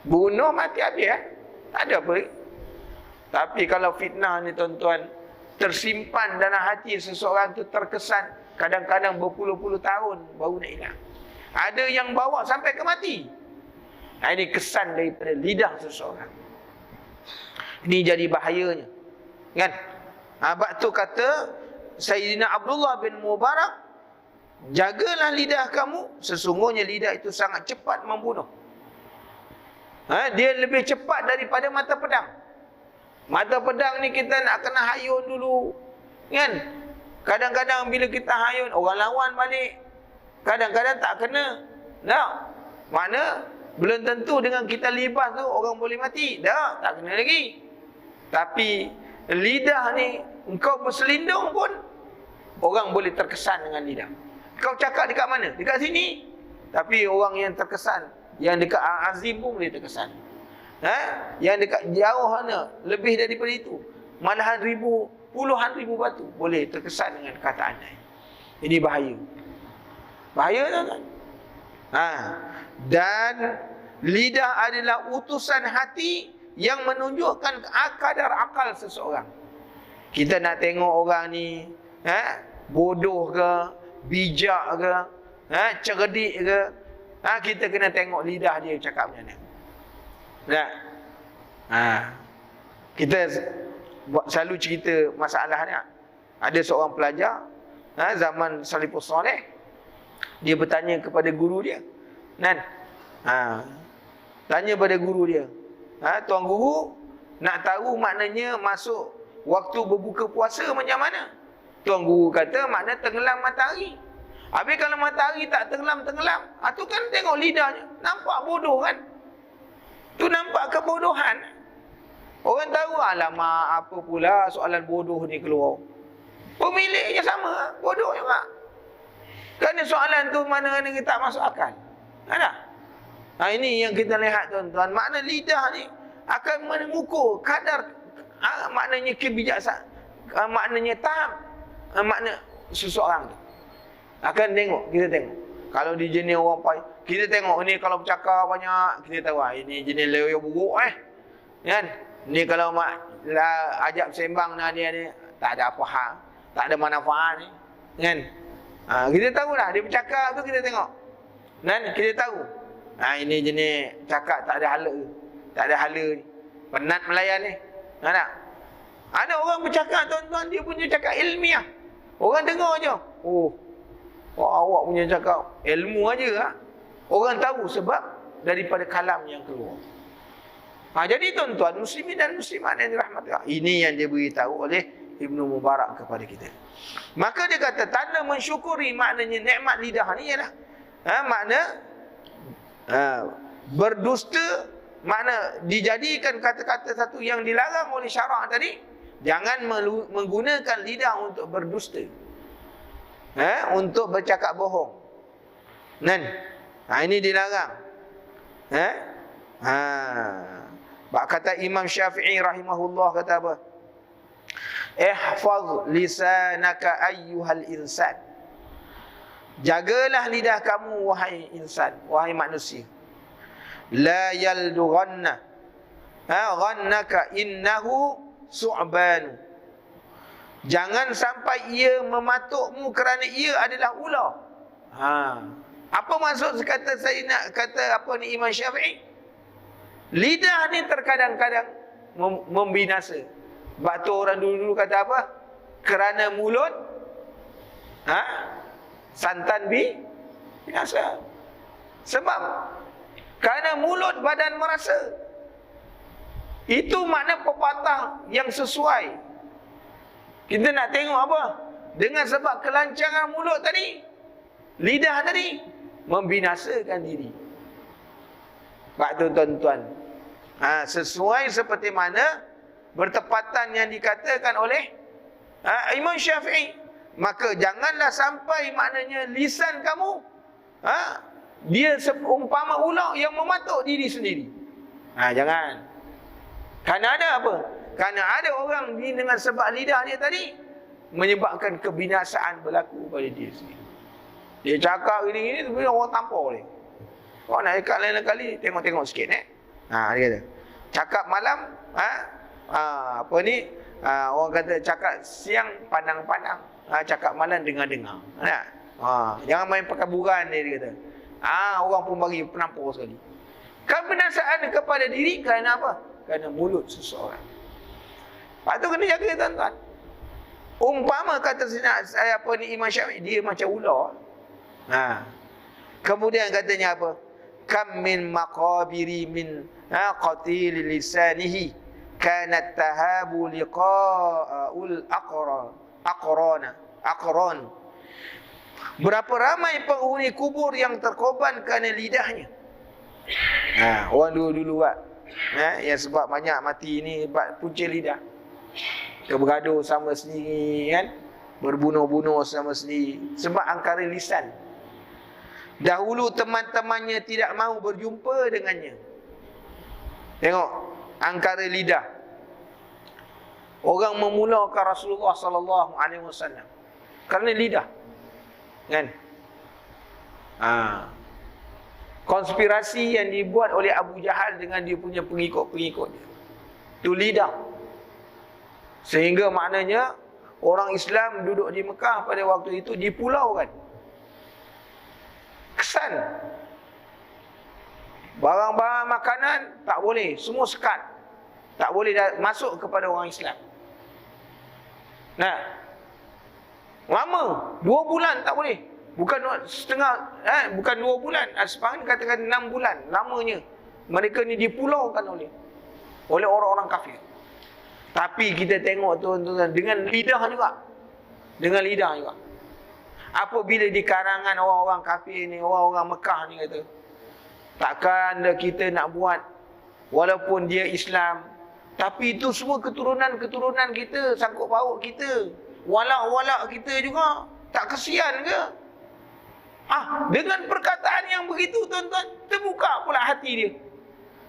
Bunuh mati habis tak ada apa. Tapi kalau fitnah ni, tuan-tuan, tersimpan dalam hati seseorang tu, terkesan kadang-kadang berpuluh-puluh tahun baru nak hilang. Ada yang bawa sampai ke mati. Ini kesan daripada lidah seseorang. Ini jadi bahayanya, kan? Sebab tu kata Sayyidina Abdullah bin Mubarak, jagalah lidah kamu, sesungguhnya lidah itu sangat cepat membunuh. Dia lebih cepat daripada mata pedang. Mata pedang ni kita nak kena hayun dulu, kan? Kadang-kadang bila kita hayun, orang lawan balik. Kadang-kadang tak kena. Tak. Mana belum tentu dengan kita libas tu orang boleh mati. Tak kena lagi. Tapi lidah ni, engkau berselindung pun orang boleh terkesan dengan lidah. Kau cakap dekat mana? Dekat sini. Tapi orang yang terkesan, yang dekat Azim pun boleh terkesan. Yang dekat jauh sana, lebih daripada itu, malahan puluhan ribu batu boleh terkesan dengan kata anda. Ini bahaya. Bahaya kan? Dan lidah adalah utusan hati yang menunjukkan kadar akal seseorang. Kita nak tengok orang ni bodoh ke, bijak ke, cerdik ke, kita kena tengok lidah dia cakap macam mana. Tak? Kita selalu cerita masalah ni. Ada seorang pelajar zaman Salafus Saleh, dia bertanya kepada guru dia. Tanya pada guru dia, tuan guru, nak tahu maknanya masuk waktu berbuka puasa macam mana? Tuan guru kata makna tenggelam matahari. Habis kalau matahari tak tenggelam-tenggelam, tu kan tengok lidahnya, nampak bodoh kan? Tu nampak kebodohan. Orang tahu, alamak, apa pula soalan bodoh ni keluar. Pemiliknya sama, bodoh juga. Kerana soalan tu mana-mana tak masuk akal. Ada? Ini yang kita lihat, tuan-tuan. Makna lidah ni akan mengukur kadar, maknanya kebijaksanaan, maknanya tahap, makna seseorang tu. Akan tengok, kita tengok. Kalau di jenis orang payah, kita tengok ni kalau bercakap banyak, kita tahu ini jenis lawyer buruk kan? Ni kalau ajak sembang dia ni tak ada apa hal, tak ada manfaat ni, kan? Kita tahulah dia bercakap tu, kita tengok. Kan? Kita tahu. Ini jenis cakap tak ada hala, tak ada hala ni. Penat melayan ni. Tak? Ada orang bercakap, tuan-tuan, dia punya cakap ilmiah. Orang dengar je. Awak punya cakap ilmu aja. Orang tahu sebab daripada kalam yang keluar. Jadi tuan-tuan, muslimin dan muslimat yang dirahmati Allah, ini yang dia beritahu oleh Ibnu Mubarak kepada kita. Maka dia kata tanda mensyukuri maknanya nikmat lidah ni ialah makna berdusta, makna dijadikan kata-kata satu yang dilarang oleh syarak tadi. Jangan menggunakan lidah untuk berdusta, untuk bercakap bohong. Ini dilarang. Kata Imam Syafi'i rahimahullah, kata apa? Ihfaz lisanaka ayyuhal insan. Jagalah lidah kamu wahai insan, wahai manusia. La yaldughanna ghannaka innahu su'ban. Jangan sampai ia mematukmu kerana ia adalah ular. Apa maksud kata saya nak kata apa ni Imam Syafi'i? Lidah ni terkadang-kadang membinasa. Sebab tu orang dulu kata apa? Kerana mulut santan binasa. Sebab kerana mulut badan merasa. Itu makna pepatah yang sesuai. Kita nak tengok apa? Dengan sebab kelancangan mulut tadi, lidah tadi membinasakan diri. Pak tuan-tuan, sesuai seperti mana bertepatan yang dikatakan oleh Imam Syafi'i. Maka janganlah sampai maknanya lisan kamu dia seumpama ular yang mematuk diri sendiri. Jangan. Kerana ada apa? Kerana ada orang ni dengan sebab lidah dia tadi menyebabkan kebinasaan berlaku pada dia sendiri. Dia cakap gini-gini tu orang tampar dia. Kau nak ikat lain kali tengok-tengok sikit dia kata. Cakap malam apa ni? Orang kata cakap siang pandang-pandang, cakap malam dengar-dengar. Jangan main perkaburan dia kata. Orang pun bagi penampar sekali. Kebinasaan kepada diri kerana apa? Kerana mulut seseorang. Lepas tu kena jaga tuan-tuan. Umpama kata saya apa ni Imam Syafi'i, dia macam ular. Kemudian katanya apa? Kam min maqabiri min qatil lisanihi kanat tahabu liqa'ul aqran. Berapa ramai penghuni kubur yang terkorban kerana lidahnya. Orang dulu yang sebab banyak mati ni punca lidah. Dia bergaduh sama sendiri kan, berbunuh-bunuh sama sendiri sebab angkara lisan. Dahulu teman-temannya tidak mahu berjumpa dengannya. Tengok angkara lidah. Orang memulakan Rasulullah sallallahu alaihi wasallam kerana lidah. Kan? Konspirasi yang dibuat oleh Abu Jahal dengan dia punya pengikut-pengikutnya. Itu lidah. Sehingga maknanya orang Islam duduk di Mekah pada waktu itu dipulaukan. Kesan. Barang-barang makanan tak boleh, semua sekat. Tak boleh masuk kepada orang Islam. Lama, 2 bulan tak boleh. Bukan setengah, bukan 2 bulan. Sepanjang katakan 6 bulan lamanya. Mereka ni dipulaukan oleh orang-orang kafir. Tapi kita tengok tuan-tuan dengan lidah juga. Dengan lidah juga. Apabila di karangan orang-orang kafir ni, orang-orang Mekah ni kata, takkan kita nak buat walaupun dia Islam, tapi itu semua keturunan-keturunan kita, sangkut paut kita, walak-walak kita juga. Tak kesian ke? Dengan perkataan yang begitu tuan-tuan, terbuka pula hati dia.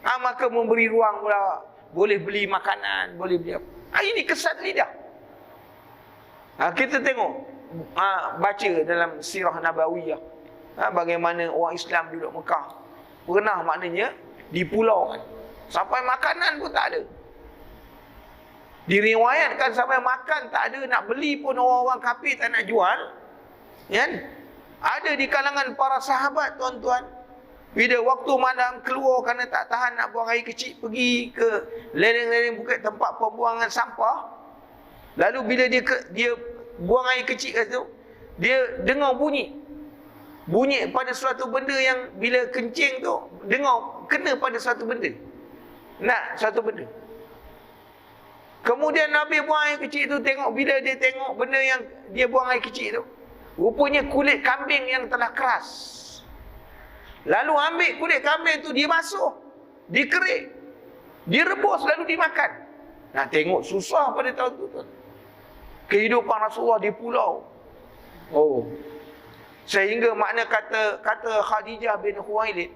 Maka memberi ruang pula, boleh beli makanan, boleh beli apa. Ini kesan lidah. Kita tengok, baca dalam sirah Nabawiyah, bagaimana orang Islam duduk Mekah pernah maknanya dipulaukan. Sampai makanan pun tak ada. Diriwayatkan sampai makan tak ada, nak beli pun orang-orang kafir tak nak jual. Kan? Ada di kalangan para sahabat tuan-tuan, bila waktu malam keluar kerana tak tahan nak buang air kecil, pergi ke lereng-lereng bukit tempat pembuangan sampah. Lalu bila dia buang air kecil kat situ, dia dengar bunyi pada suatu benda yang bila kencing tu dengar kena pada suatu benda. Suatu benda. Kemudian Nabi buang air kecil tu, bila dia tengok benda yang dia buang air kecil tu, rupanya kulit kambing yang telah keras. Lalu ambil kulit kambing tu, dia basuh, dikerik, direbus lalu dimakan. Tengok susah pada tahun tu. Kehidupan Rasulullah di pulau. Sehingga makna kata Khadijah bin Khuwailid,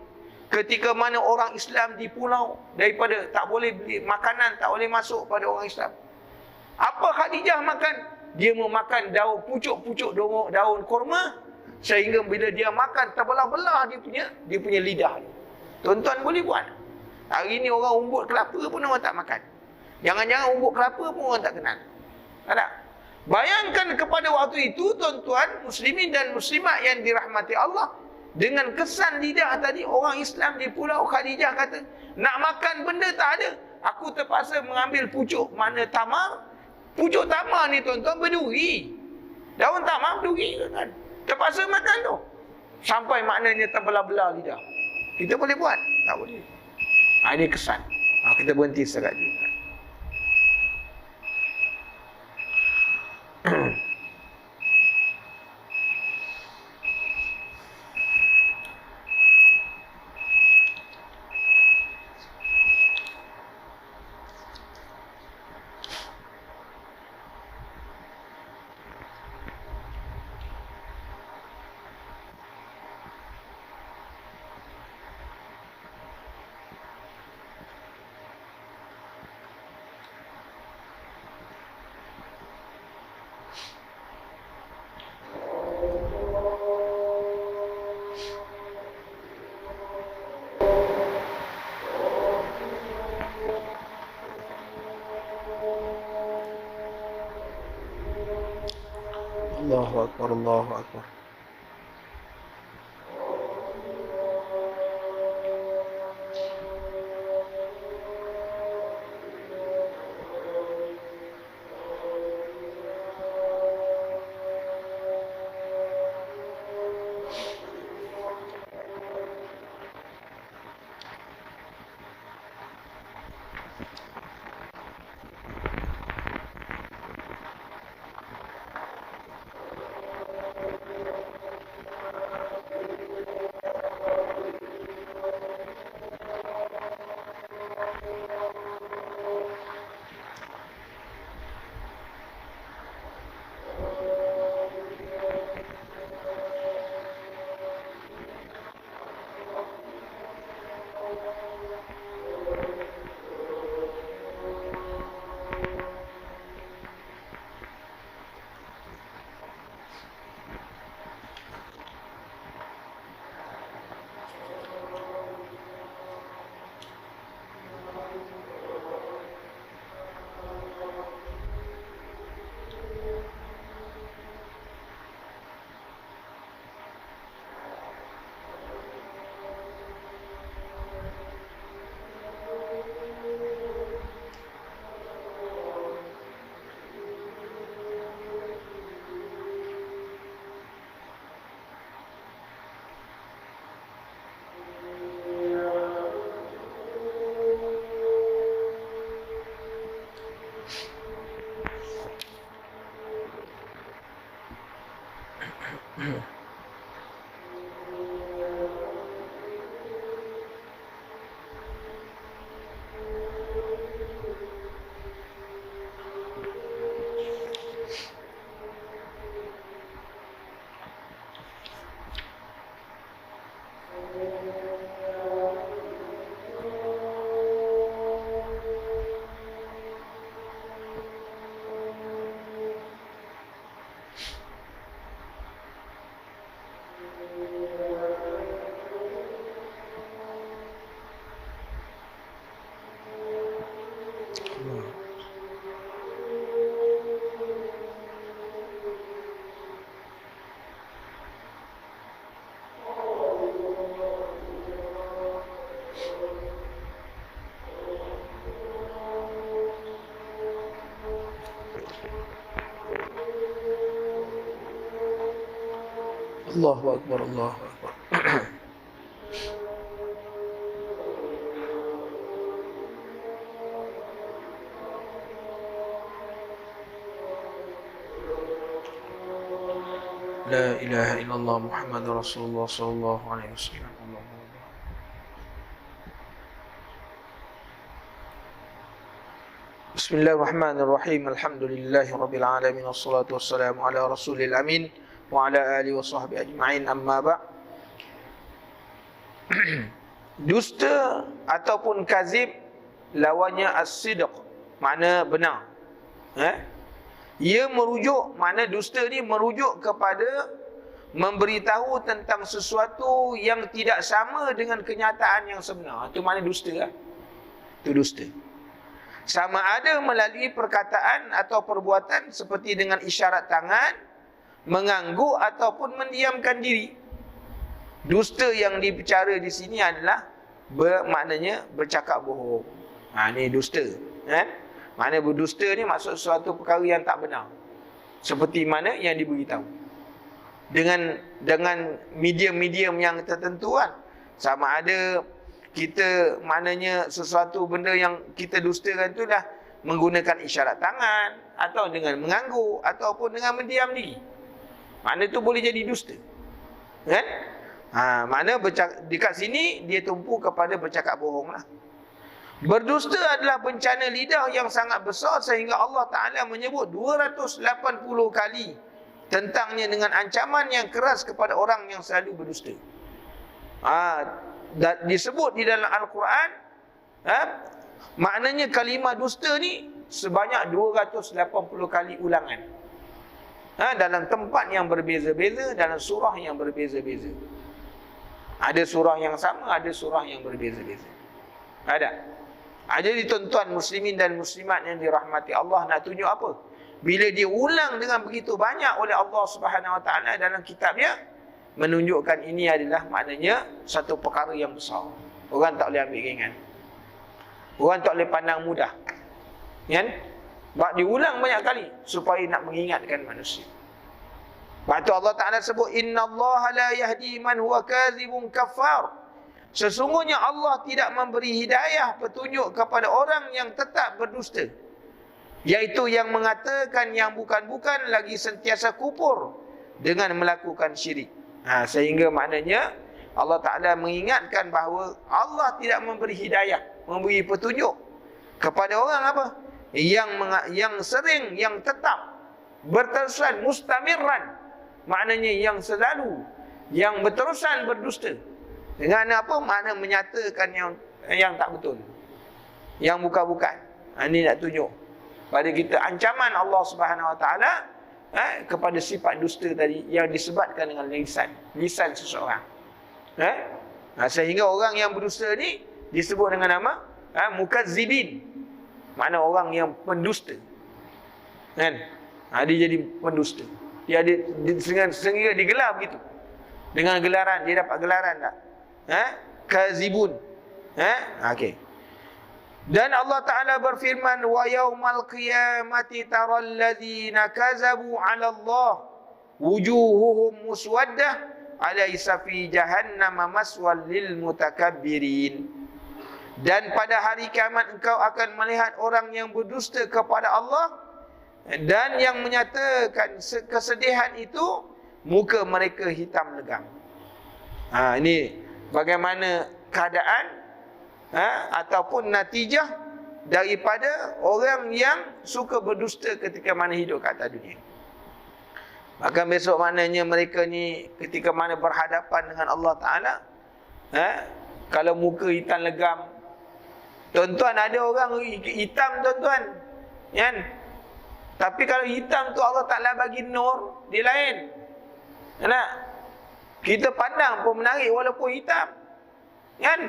ketika mana orang Islam di pulau, daripada tak boleh beli makanan, tak boleh masuk pada orang Islam, apa Khadijah makan? Dia memakan daun, pucuk-pucuk daun kurma, sehingga bila dia makan terbelah-belah dia punya lidah. Tuan-tuan boleh buat. Hari ni orang umbut kelapa pun orang tak makan. Jangan-jangan umbut kelapa pun orang tak kenal. Tak? Bayangkan kepada waktu itu tuan-tuan muslimin dan muslimat yang dirahmati Allah, Dengan kesan lidah tadi, orang Islam di Pulau Khadijah kata, nak makan benda tak ada. Aku terpaksa mengambil pucuk mana tamar. Pucuk tamar ni tuan-tuan berduri. Daun tamar berduri kan. Terpaksa makan tu. Sampai maknanya terbelah-belah lidah. Kita boleh buat? Tak boleh. Ini kesan. Kita berhenti setakat ni. Allahu Akbar, Allahu Akbar. Allahu Akbar, Allahu Akbar. La ilaha illallah Muhammadur Rasulullah sallallahu alaihi wasallam. Bismillahirrahmanirrahim. Alhamdulillahi rabbil alamin wassalatu wassalamu ala rasulil amin wa ala alihi wa sahbihi ajma'in, amma ba'. Dusta ataupun kazib lawannya as-sidq, makna benar. Ia merujuk, makna dusta ni merujuk kepada memberitahu tentang sesuatu yang tidak sama dengan kenyataan yang sebenar. Itu makna dusta lah. Itu dusta. Sama ada melalui perkataan atau perbuatan seperti dengan isyarat tangan, mengangguk ataupun mendiamkan diri. Dusta yang dibicara di sini adalah maknanya bercakap bohong. Ni dusta, kan? Makna berdusta ni maksud suatu perkara yang tak benar. Seperti mana yang diberitahu. Dengan medium-medium yang tertentu kan. Sama ada kita maknanya sesuatu benda yang kita dustakan tu dah menggunakan isyarat tangan, atau dengan mengangguk, ataupun dengan mendiam diri. Makna tu boleh jadi dusta, kan? Makna dekat sini dia tumpu kepada bercakap bohong lah. Berdusta adalah bencana lidah yang sangat besar sehingga Allah Ta'ala menyebut 280 kali tentangnya dengan ancaman yang keras kepada orang yang selalu berdusta. Disebut di dalam Al-Quran, maknanya kalimah dusta ni sebanyak 280 kali ulangan, dalam tempat yang berbeza-beza, dalam surah yang berbeza-beza. Ada surah yang sama, ada surah yang berbeza-beza. Ada. Jadi tuan-tuan muslimin dan muslimat yang dirahmati Allah, nak tunjuk apa? Bila dia ulang dengan begitu banyak oleh Allah Subhanahu Wa Taala dalam kitabnya, menunjukkan ini adalah maknanya satu perkara yang besar. Orang tak boleh ambil ringan. Orang tak boleh pandang mudah. Kan? Sebab diulang banyak kali supaya nak mengingatkan manusia. Sebab tu Allah Ta'ala sebut, Inna Allah la yahdi man huwa kazibun kafar. Sesungguhnya Allah tidak memberi hidayah, petunjuk kepada orang yang tetap berdusta, iaitu yang mengatakan yang bukan-bukan, lagi sentiasa kufur dengan melakukan syirik. Sehingga maknanya Allah Ta'ala mengingatkan bahawa Allah tidak memberi hidayah, memberi petunjuk kepada orang apa? Yang sering, yang tetap berterusan, mustamirran. Maknanya yang selalu, yang berterusan berdusta. Dengan apa? Makna menyatakan yang tak betul, yang bukan-bukan. Ini nak tunjuk pada kita ancaman Allah Subhanahu Wa Taala kepada sifat dusta tadi yang disebabkan dengan lisan seseorang. Sehingga orang yang berdusta ni disebut dengan nama mukazzibin. Makna orang yang pendusta. Kan? Dia jadi pendusta. Dia ada sehingga digelar begitu. Dengan gelaran, dia dapat gelaran tak? Kazibun. Okey. Dan Allah Ta'ala berfirman, wa yaumal qiyamati taral ladzina kazabu 'ala Allah wujuhuhum muswaddah alaysa fi jahannam maswal lil mutakabbirin. Dan pada hari kiamat engkau akan melihat orang yang berdusta kepada Allah, dan yang menyatakan kesedihan itu, muka mereka hitam legam. Ini bagaimana keadaan ataupun natijah daripada orang yang suka berdusta ketika mana hidup kat atas dunia. Maka besok maknanya mereka ni ketika mana berhadapan dengan Allah Ta'ala, kalau muka hitam legam. Tuan-tuan, ada orang hitam tuan-tuan, kan? Tapi kalau hitam tu Allah Ta'ala bagi nur, dia lain. Nak? Kita pandang pun menarik walaupun hitam, kan?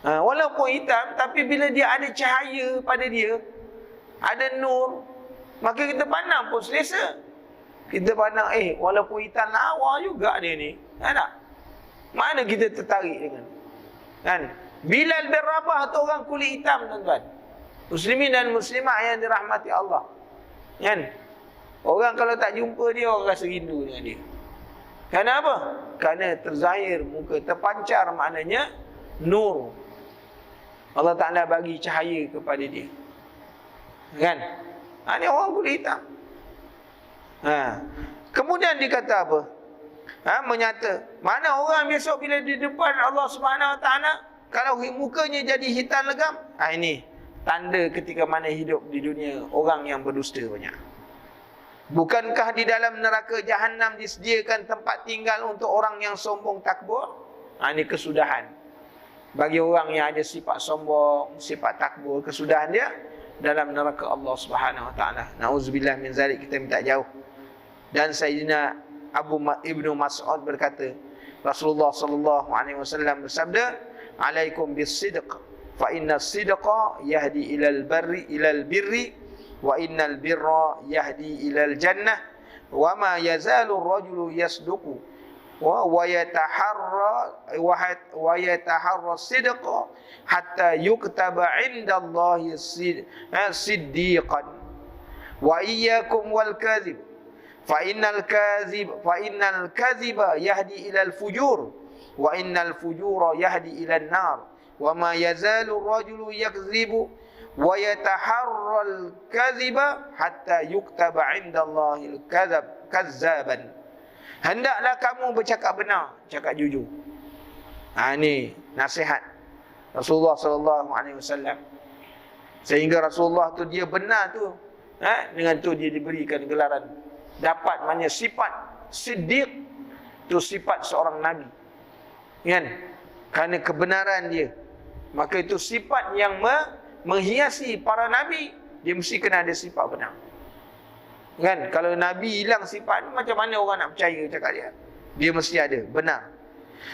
Walaupun hitam, tapi bila dia ada cahaya pada dia, ada nur, maka kita pandang pun selesa. Kita pandang, walaupun hitam lawa juga dia ni, kan tak? Mana kita tertarik dengan, kan? Bilal bin Rabah tu orang kulit hitam tuan-tuan, muslimin dan muslimat yang dirahmati Allah, kan? Orang kalau tak jumpa dia, orang rasa rindu dengan dia. Kenapa? Kerana terzahir muka, terpancar maknanya nur. Allah Ta'ala bagi cahaya kepada dia, kan? Ini orang kulit hitam. Kemudian dikata apa? Menyata. Mana orang besok bila di depan Allah Subhanahu Wa Ta'ala, kalau mukanya jadi hitam legam, ini tanda ketika mana hidup di dunia orang yang berdusta banyak. Bukankah di dalam neraka Jahannam disediakan tempat tinggal untuk orang yang sombong takbur? Ini kesudahan bagi orang yang ada sifat sombong, sifat takbur. Kesudahan dia dalam neraka Allah Subhanahu Wa Ta'ala. Nauzubillah min zalik, kita minta jauh. Dan Sayyidina Ibnu Mas'ud berkata, Rasulullah sallallahu alaihi wasallam bersabda, "Alaikum bis-sidq, fa inna as-sidqa yahdi ilal birri wa innal birra yahdi ilal jannah wa ma yazalu ar-rajulu yasduqu wa yataharra sidqa hatta yuktaba 'inda Allahi siddiqan wa iyyakum wal kadhib fa innal kadhiba yahdi ila al fujur wa innal fujura yahdi ila an nar wa ma yazalu ar-rajulu yakdhibu wa yataharra al kadhiba hatta yuktaba 'inda Allahi al kazzaban. Hendaklah kamu bercakap benar, cakap jujur. Ni nasihat Rasulullah sallallahu alaihi wasallam. Sehingga Rasulullah tu dia benar tu, dengan tu dia diberikan gelaran dapat maknanya sifat siddiq tu sifat seorang nabi. Kan? Kerana kebenaran dia. Maka itu sifat yang menghiasi para nabi, dia mesti kena ada sifat benar. Kan, kalau Nabi hilang sifat, macam mana orang nak percaya cakap dia? Dia mesti ada, benar.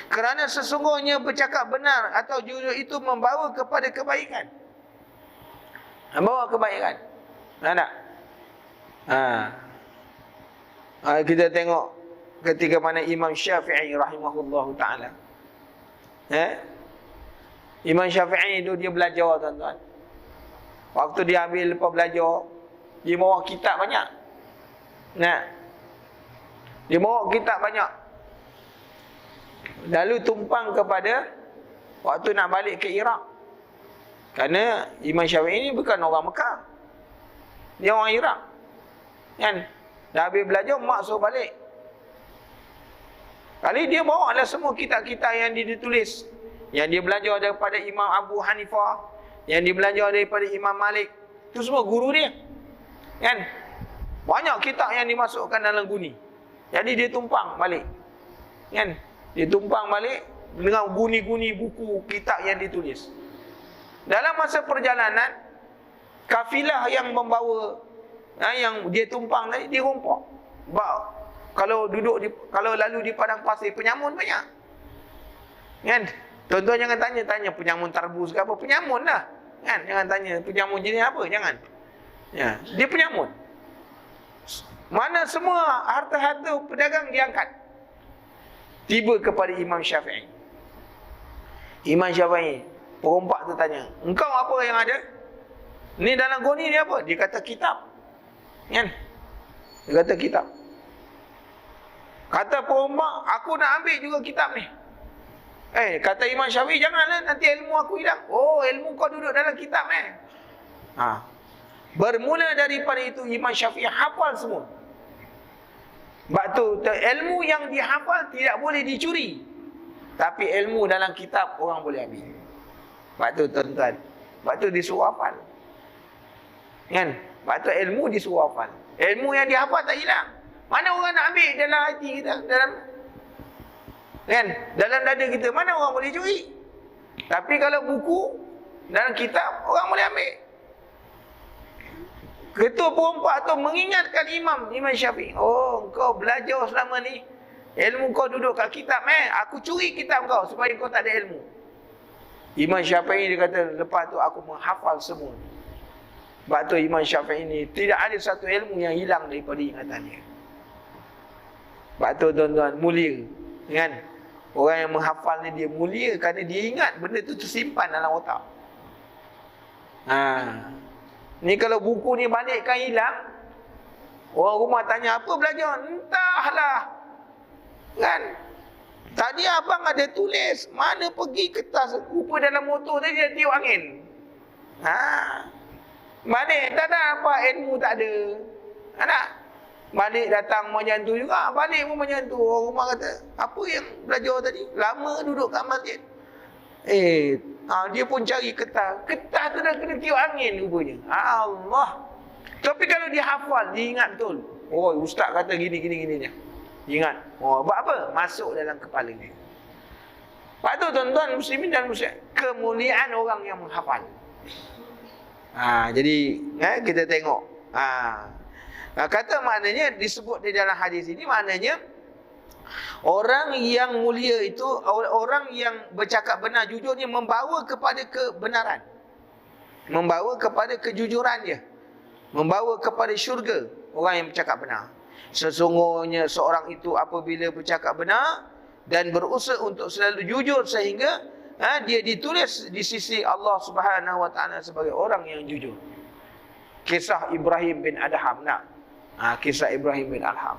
Kerana sesungguhnya bercakap benar atau jujur itu membawa kepada kebaikan. Membawa kebaikan. Tak? Kita tengok ketika mana Imam Syafi'i rahimahullahu ta'ala. Imam Syafi'i itu dia belajar, tuan-tuan. Waktu dia ambil lepas belajar, dia bawa kitab banyak. Dia bawa kitab banyak. Lalu tumpang kepada waktu nak balik ke Iraq. Kerana Imam Syafi'i ini bukan orang Mekah, dia orang Iraq. Kan? Dah habis belajar, mak suruh balik. Kali dia bawa lah semua kitab-kitab yang ditulis, yang dia belajar daripada Imam Abu Hanifah, yang dia belajar daripada Imam Malik. Itu semua guru dia. Kan? Banyak kitab yang dimasukkan dalam guni. Jadi dia tumpang balik. Kan? Dia tumpang balik dengan guni-guni buku kitab yang ditulis. Dalam masa perjalanan, kafilah yang membawa yang dia tumpang tadi, dia rompak. Kalau lalu di padang pasir, penyamun banyak. Kan? Tuan-tuan jangan tanya penyamun tarbus ke apa, penyamun lah. Kan? Jangan tanya penyamun jenis apa, jangan. Ya, dia penyamun. Mana semua harta-harta pedagang diangkat. Tiba kepada Imam Syafi'i. Imam Syafi'i, perompak tu tanya, engkau apa yang ada? Ni dalam goni ni apa? Dia kata kitab. Kan? Dia kata kitab. Kata perompak, aku nak ambil juga kitab ni. Kata Imam Syafi'i, janganlah nanti ilmu aku hilang. Oh, ilmu kau duduk dalam kitab ni. Bermula daripada itu Imam Syafi'i hafal semua. Sebab tu ilmu yang dihafal tidak boleh dicuri. Tapi ilmu dalam kitab orang boleh ambil. Sebab tu tuan-tuan, sebab tu disuruh hafal. Kan? Sebab tu ilmu disuruh hafal. Ilmu yang dihafal tak hilang. Mana orang nak ambil dalam hati kita, dalam dada kita, mana orang boleh curi? Tapi kalau buku dalam kitab, orang boleh ambil. Ketua perompak tu mengingatkan Imam Syafi'i. Oh, kau belajar selama ni, ilmu kau duduk kat kitab. Aku curi kitab kau supaya kau tak ada ilmu. Imam Syafi'i dia kata, lepas tu aku menghafal semua. Sebab tu Imam Syafi'i ni tidak ada satu ilmu yang hilang daripada ingatannya. Sebab tu tuan-tuan, mulia. Kan? Orang yang menghafal ni dia mulia kerana dia ingat benda tu tersimpan dalam otak. Ni kalau buku ni balikkan hilang, orang rumah tanya, apa belajar? Entahlah. Kan? Tadi abang ada tulis, mana pergi kertas, rupa dalam motor tadi dia tiup angin. Balik, tak ada apa, ilmu tak ada. Tak? Balik datang macam tu juga, balik pun macam tu. Orang rumah kata, apa yang belajar tadi? Lama duduk kat masjid. Dia pun cari kertas. Kertas tu dah kena tiup angin rupanya. Allah. Tapi kalau dia hafal, dia ingat betul. Oh, ustaz kata gini. Dia ingat. Oh, buat apa? Masuk dalam kepala dia. Lepas tu tuan-tuan muslimin dan muslimat, kemuliaan orang yang menghafal. Jadi kita tengok. Kata maknanya disebut di dalam hadis ini, maknanya orang yang mulia itu, orang yang bercakap benar, jujur dia membawa kepada kebenaran, membawa kepada kejujuran dia, membawa kepada syurga orang yang bercakap benar. Sesungguhnya seorang itu apabila bercakap benar dan berusaha untuk selalu jujur sehingga dia ditulis di sisi Allah Subhanahu wa taala sebagai orang yang jujur. Kisah Ibrahim bin Adham. Kisah Ibrahim bin Adham.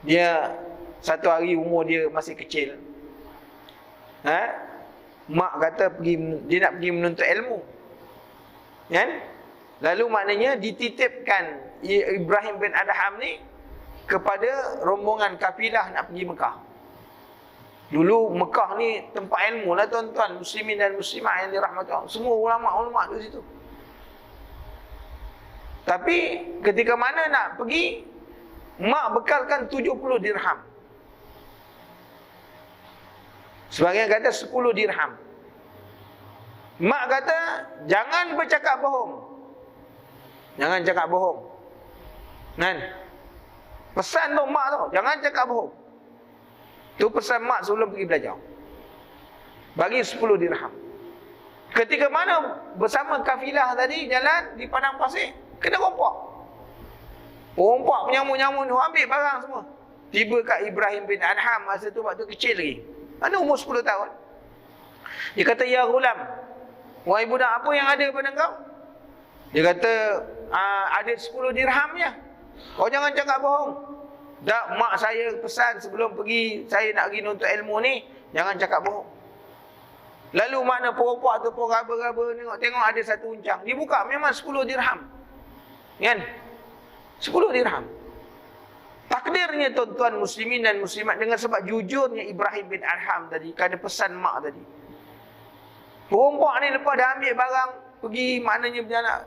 Dia satu hari umur dia masih kecil. Mak kata dia nak pergi menuntut ilmu. Kan? Lalu maknanya dititipkan Ibrahim bin Adham ni kepada rombongan kafilah nak pergi Mekah. Dulu Mekah ni tempat ilmu lah tuan-tuan, muslimin dan muslimat yang dirahmati Allah. Semua ulama-ulama di situ. Tapi ketika mana nak pergi, mak bekalkan 70 dirham. Sebagian kata 10 dirham. Mak kata, jangan bercakap bohong. Jangan cakap bohong. Kan? Pesan tu mak tu, jangan cakap bohong. Tu pesan mak sebelum pergi belajar. Bagi 10 dirham. Ketika mana bersama kafilah tadi jalan di padang pasir, kena rompak. Rompak penyamun-nyamun tu ambil barang semua. Tiba kat Ibrahim bin Adham, masa tu waktu kecil lagi. Mana umur 10 tahun. Dia kata, ya gulam, wahai budak, apa yang ada pada kau? Dia kata, ada 10 dirham ya. Kau jangan cakap bohong. Dak, mak saya pesan sebelum pergi, saya nak pergi nuntut ilmu ni, jangan cakap bohong. Lalu mana perempuan tu pun raba-raba, tengok ada satu uncang. Dia buka, memang 10 dirham. Kan? 10 dirham. Takdirnya tuan-tuan muslimin dan muslimat, dengan sebab jujurnya Ibrahim bin Adham tadi, kerana pesan mak tadi. Perempuan ni lepas dah ambil barang, pergi maknanya berjalan,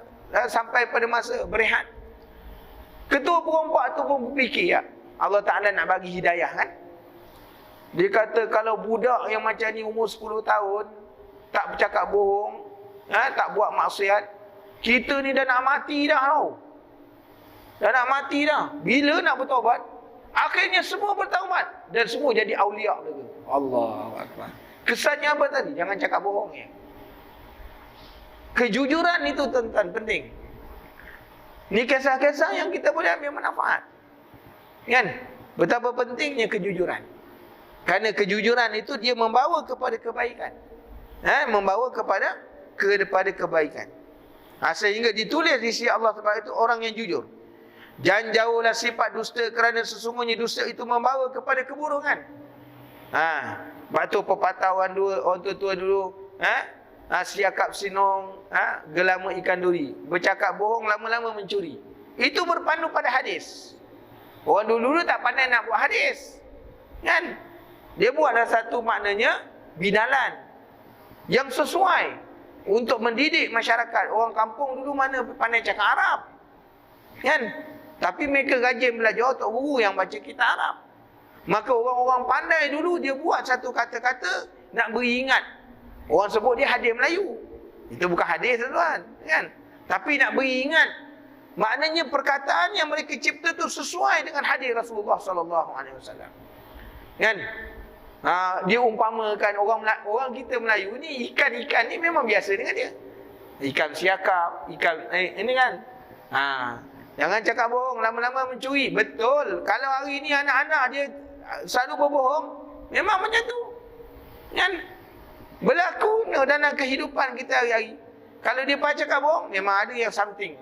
sampai pada masa berehat. Ketua perempuan tu pun berfikir, ya, Allah Ta'ala nak bagi hidayah kan. Dia kata kalau budak yang macam ni umur 10 tahun, tak bercakap bohong, tak buat maksiat, kita ni dah nak mati dah tau. Dah nak mati dah. Bila nak bertaubat? Akhirnya semua bertaubat. Dan semua jadi awliya lagi. Allahu Akbar. Kesannya apa tadi? Jangan cakap bohong ya. Kejujuran itu tuan-tuan penting. Ini kisah-kisah yang kita boleh ambil manfaat. Kan? Betapa pentingnya kejujuran. Kerana kejujuran itu dia membawa kepada kebaikan. Membawa kepada kebaikan. Sehingga ditulis di sisi Allah Subhanahu itu orang yang jujur. Dan jauhlah sifat dusta, kerana sesungguhnya dusta itu membawa kepada keburukan. Sebab tu pepatah orang tua dulu, siakap sinong, gelama ikan duri. Bercakap bohong, lama-lama mencuri. Itu berpandu pada hadis. Orang dulu tak pandai nak buat hadis. Kan? Dia buatlah satu maknanya binalan yang sesuai untuk mendidik masyarakat. Orang kampung dulu mana pandai cakap Arab. Kan? Tapi mereka rajin belajar tok guru yang baca kitab Arab. Maka orang-orang pandai dulu dia buat satu kata-kata nak beri ingat. Orang sebut dia hadis Melayu. Itu bukan hadis tuan, kan? Tapi nak beri ingat. Maknanya perkataan yang mereka cipta tu sesuai dengan hadis Rasulullah sallallahu alaihi wasallam. Kan? Dia umpamakan orang kita Melayu ni, ikan-ikan ni memang biasa dengan dia. Ikan siakap, ikan ini kan. Jangan cakap bohong, lama-lama mencuri. Betul. Kalau hari ni anak-anak dia selalu berbohong, memang macam tu. Kan? Berlaku dalam kehidupan kita hari-hari. Kalau dia cakap bohong, memang ada yang something.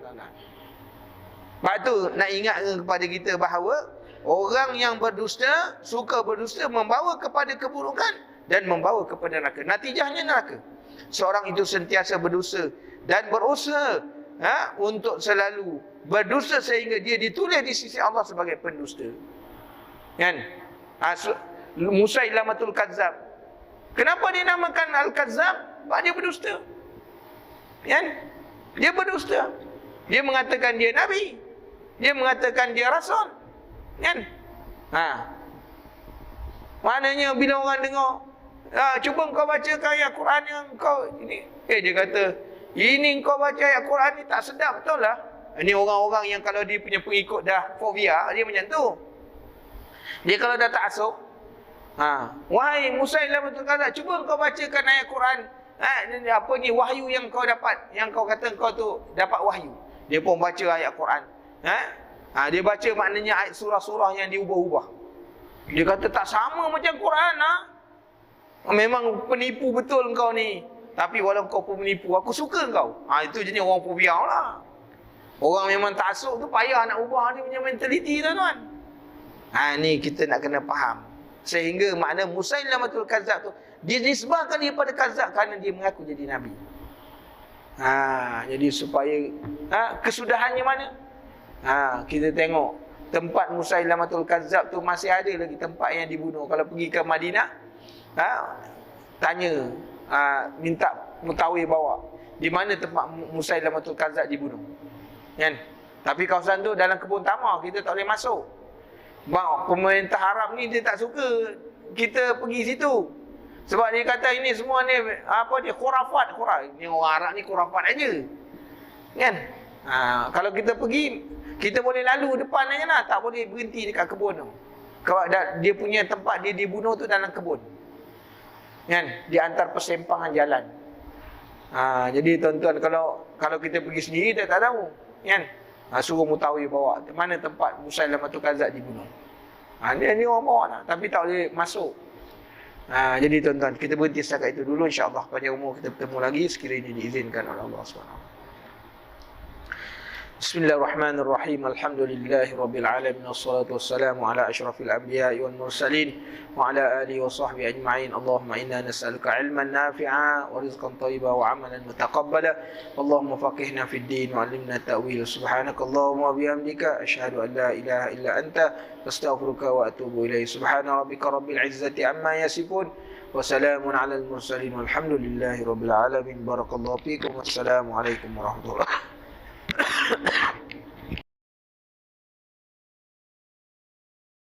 Sebab tu nak ingat kepada kita bahawa orang yang berdusta, suka berdusta, membawa kepada keburukan dan membawa kepada neraka. Natijahnya neraka. Seorang itu sentiasa berdusta dan berusaha untuk selalu berdusta sehingga dia ditulis di sisi Allah sebagai pendusta. Kan? Musailamatul Kadzab. Kenapa dia namakan Al-Kadzab? Sebab dia berdusta. Kan? Dia berdusta. Dia mengatakan dia Nabi. Dia mengatakan dia Rasul. Kan? Maknanya bila orang dengar, cuba kau bacakan ayat Quran yang kau ini. Dia kata, ini kau baca ayat Quran ni tak sedap, betul lah. Ini orang-orang yang kalau dia punya pengikut dah fobia, dia macam tu. Dia kalau dah taksub, wahai Musailamatul Kadzab, cuba kau bacakan ayat Quran. Apa ni wahyu yang kau dapat, yang kau kata kau tu dapat wahyu. Dia pun baca ayat Quran. Dia baca maknanya ayat surah-surah yang diubah-ubah. Dia kata tak sama macam Quran Memang penipu betul kau ni. Tapi walau kau penipu, aku suka kau. Itu jenis orang pobiau lah. Orang memang taksub tu payah nak ubah dia punya mentaliti tuan-tuan. Ni kita nak kena faham. Sehingga makna Musailamatul Kazzab tu dia nisbahkan dia pada Kazzab kerana dia mengaku jadi Nabi. Jadi supaya kesudahannya mana? Kita tengok tempat Musailamatul Kazzab tu masih ada lagi tempat yang dibunuh. Kalau pergi ke Madinah, tanya, minta mutawif bawa di mana tempat Musailamatul Kazzab dibunuh. Kan? Tapi kawasan tu dalam kebun tamar, kita tak boleh masuk. Pemerintah Arab ni dia tak suka kita pergi situ. Sebab dia kata ini semua ni khurafat. Ni orang Arab ni khurafat aja. Kan? Kalau kita pergi, kita boleh lalu depan aja lah, tak boleh berhenti dekat kebun tu. Kalau dia punya tempat dia dibunuh tu dalam kebun. Kan? Di antar persimpangan jalan. Jadi tuan-tuan, kalau kita pergi sendiri kita tak tahu. Kan? Suruh mutawif bawa mana tempat Musailamatul Kazzab dibunuh. Ni orang bawa lah, tapi tak boleh masuk. Jadi tuan-tuan, kita berhenti setakat itu dulu. InsyaAllah panjang umur kita bertemu lagi sekiranya diizinkan oleh Allah SWT. Bismillahirrahmanirrahim. Alhamdulillahi rabbil alamin, wassalatu wassalamu ala asyrafil anbiya'i wal mursalin wa ala alihi wa sahbihi ajma'in. Allahumma inna nas'aluka ilman nafi'a wa rizqan thayyiban wa amalan mutaqabbala. Allahumma faqihna fid din wa 'allimna ta'wil. Subhanakallahumma wa bihamdika asyhadu an la ilaha illa anta astaghfiruka wa atubu ilaik. Subhana rabbika rabbil izzati amma yasifun wa salamun 'alal mursalin walhamdulillahi rabbil alamin. Barakallahu fikum. Wassalamu alaikum warahmatullahi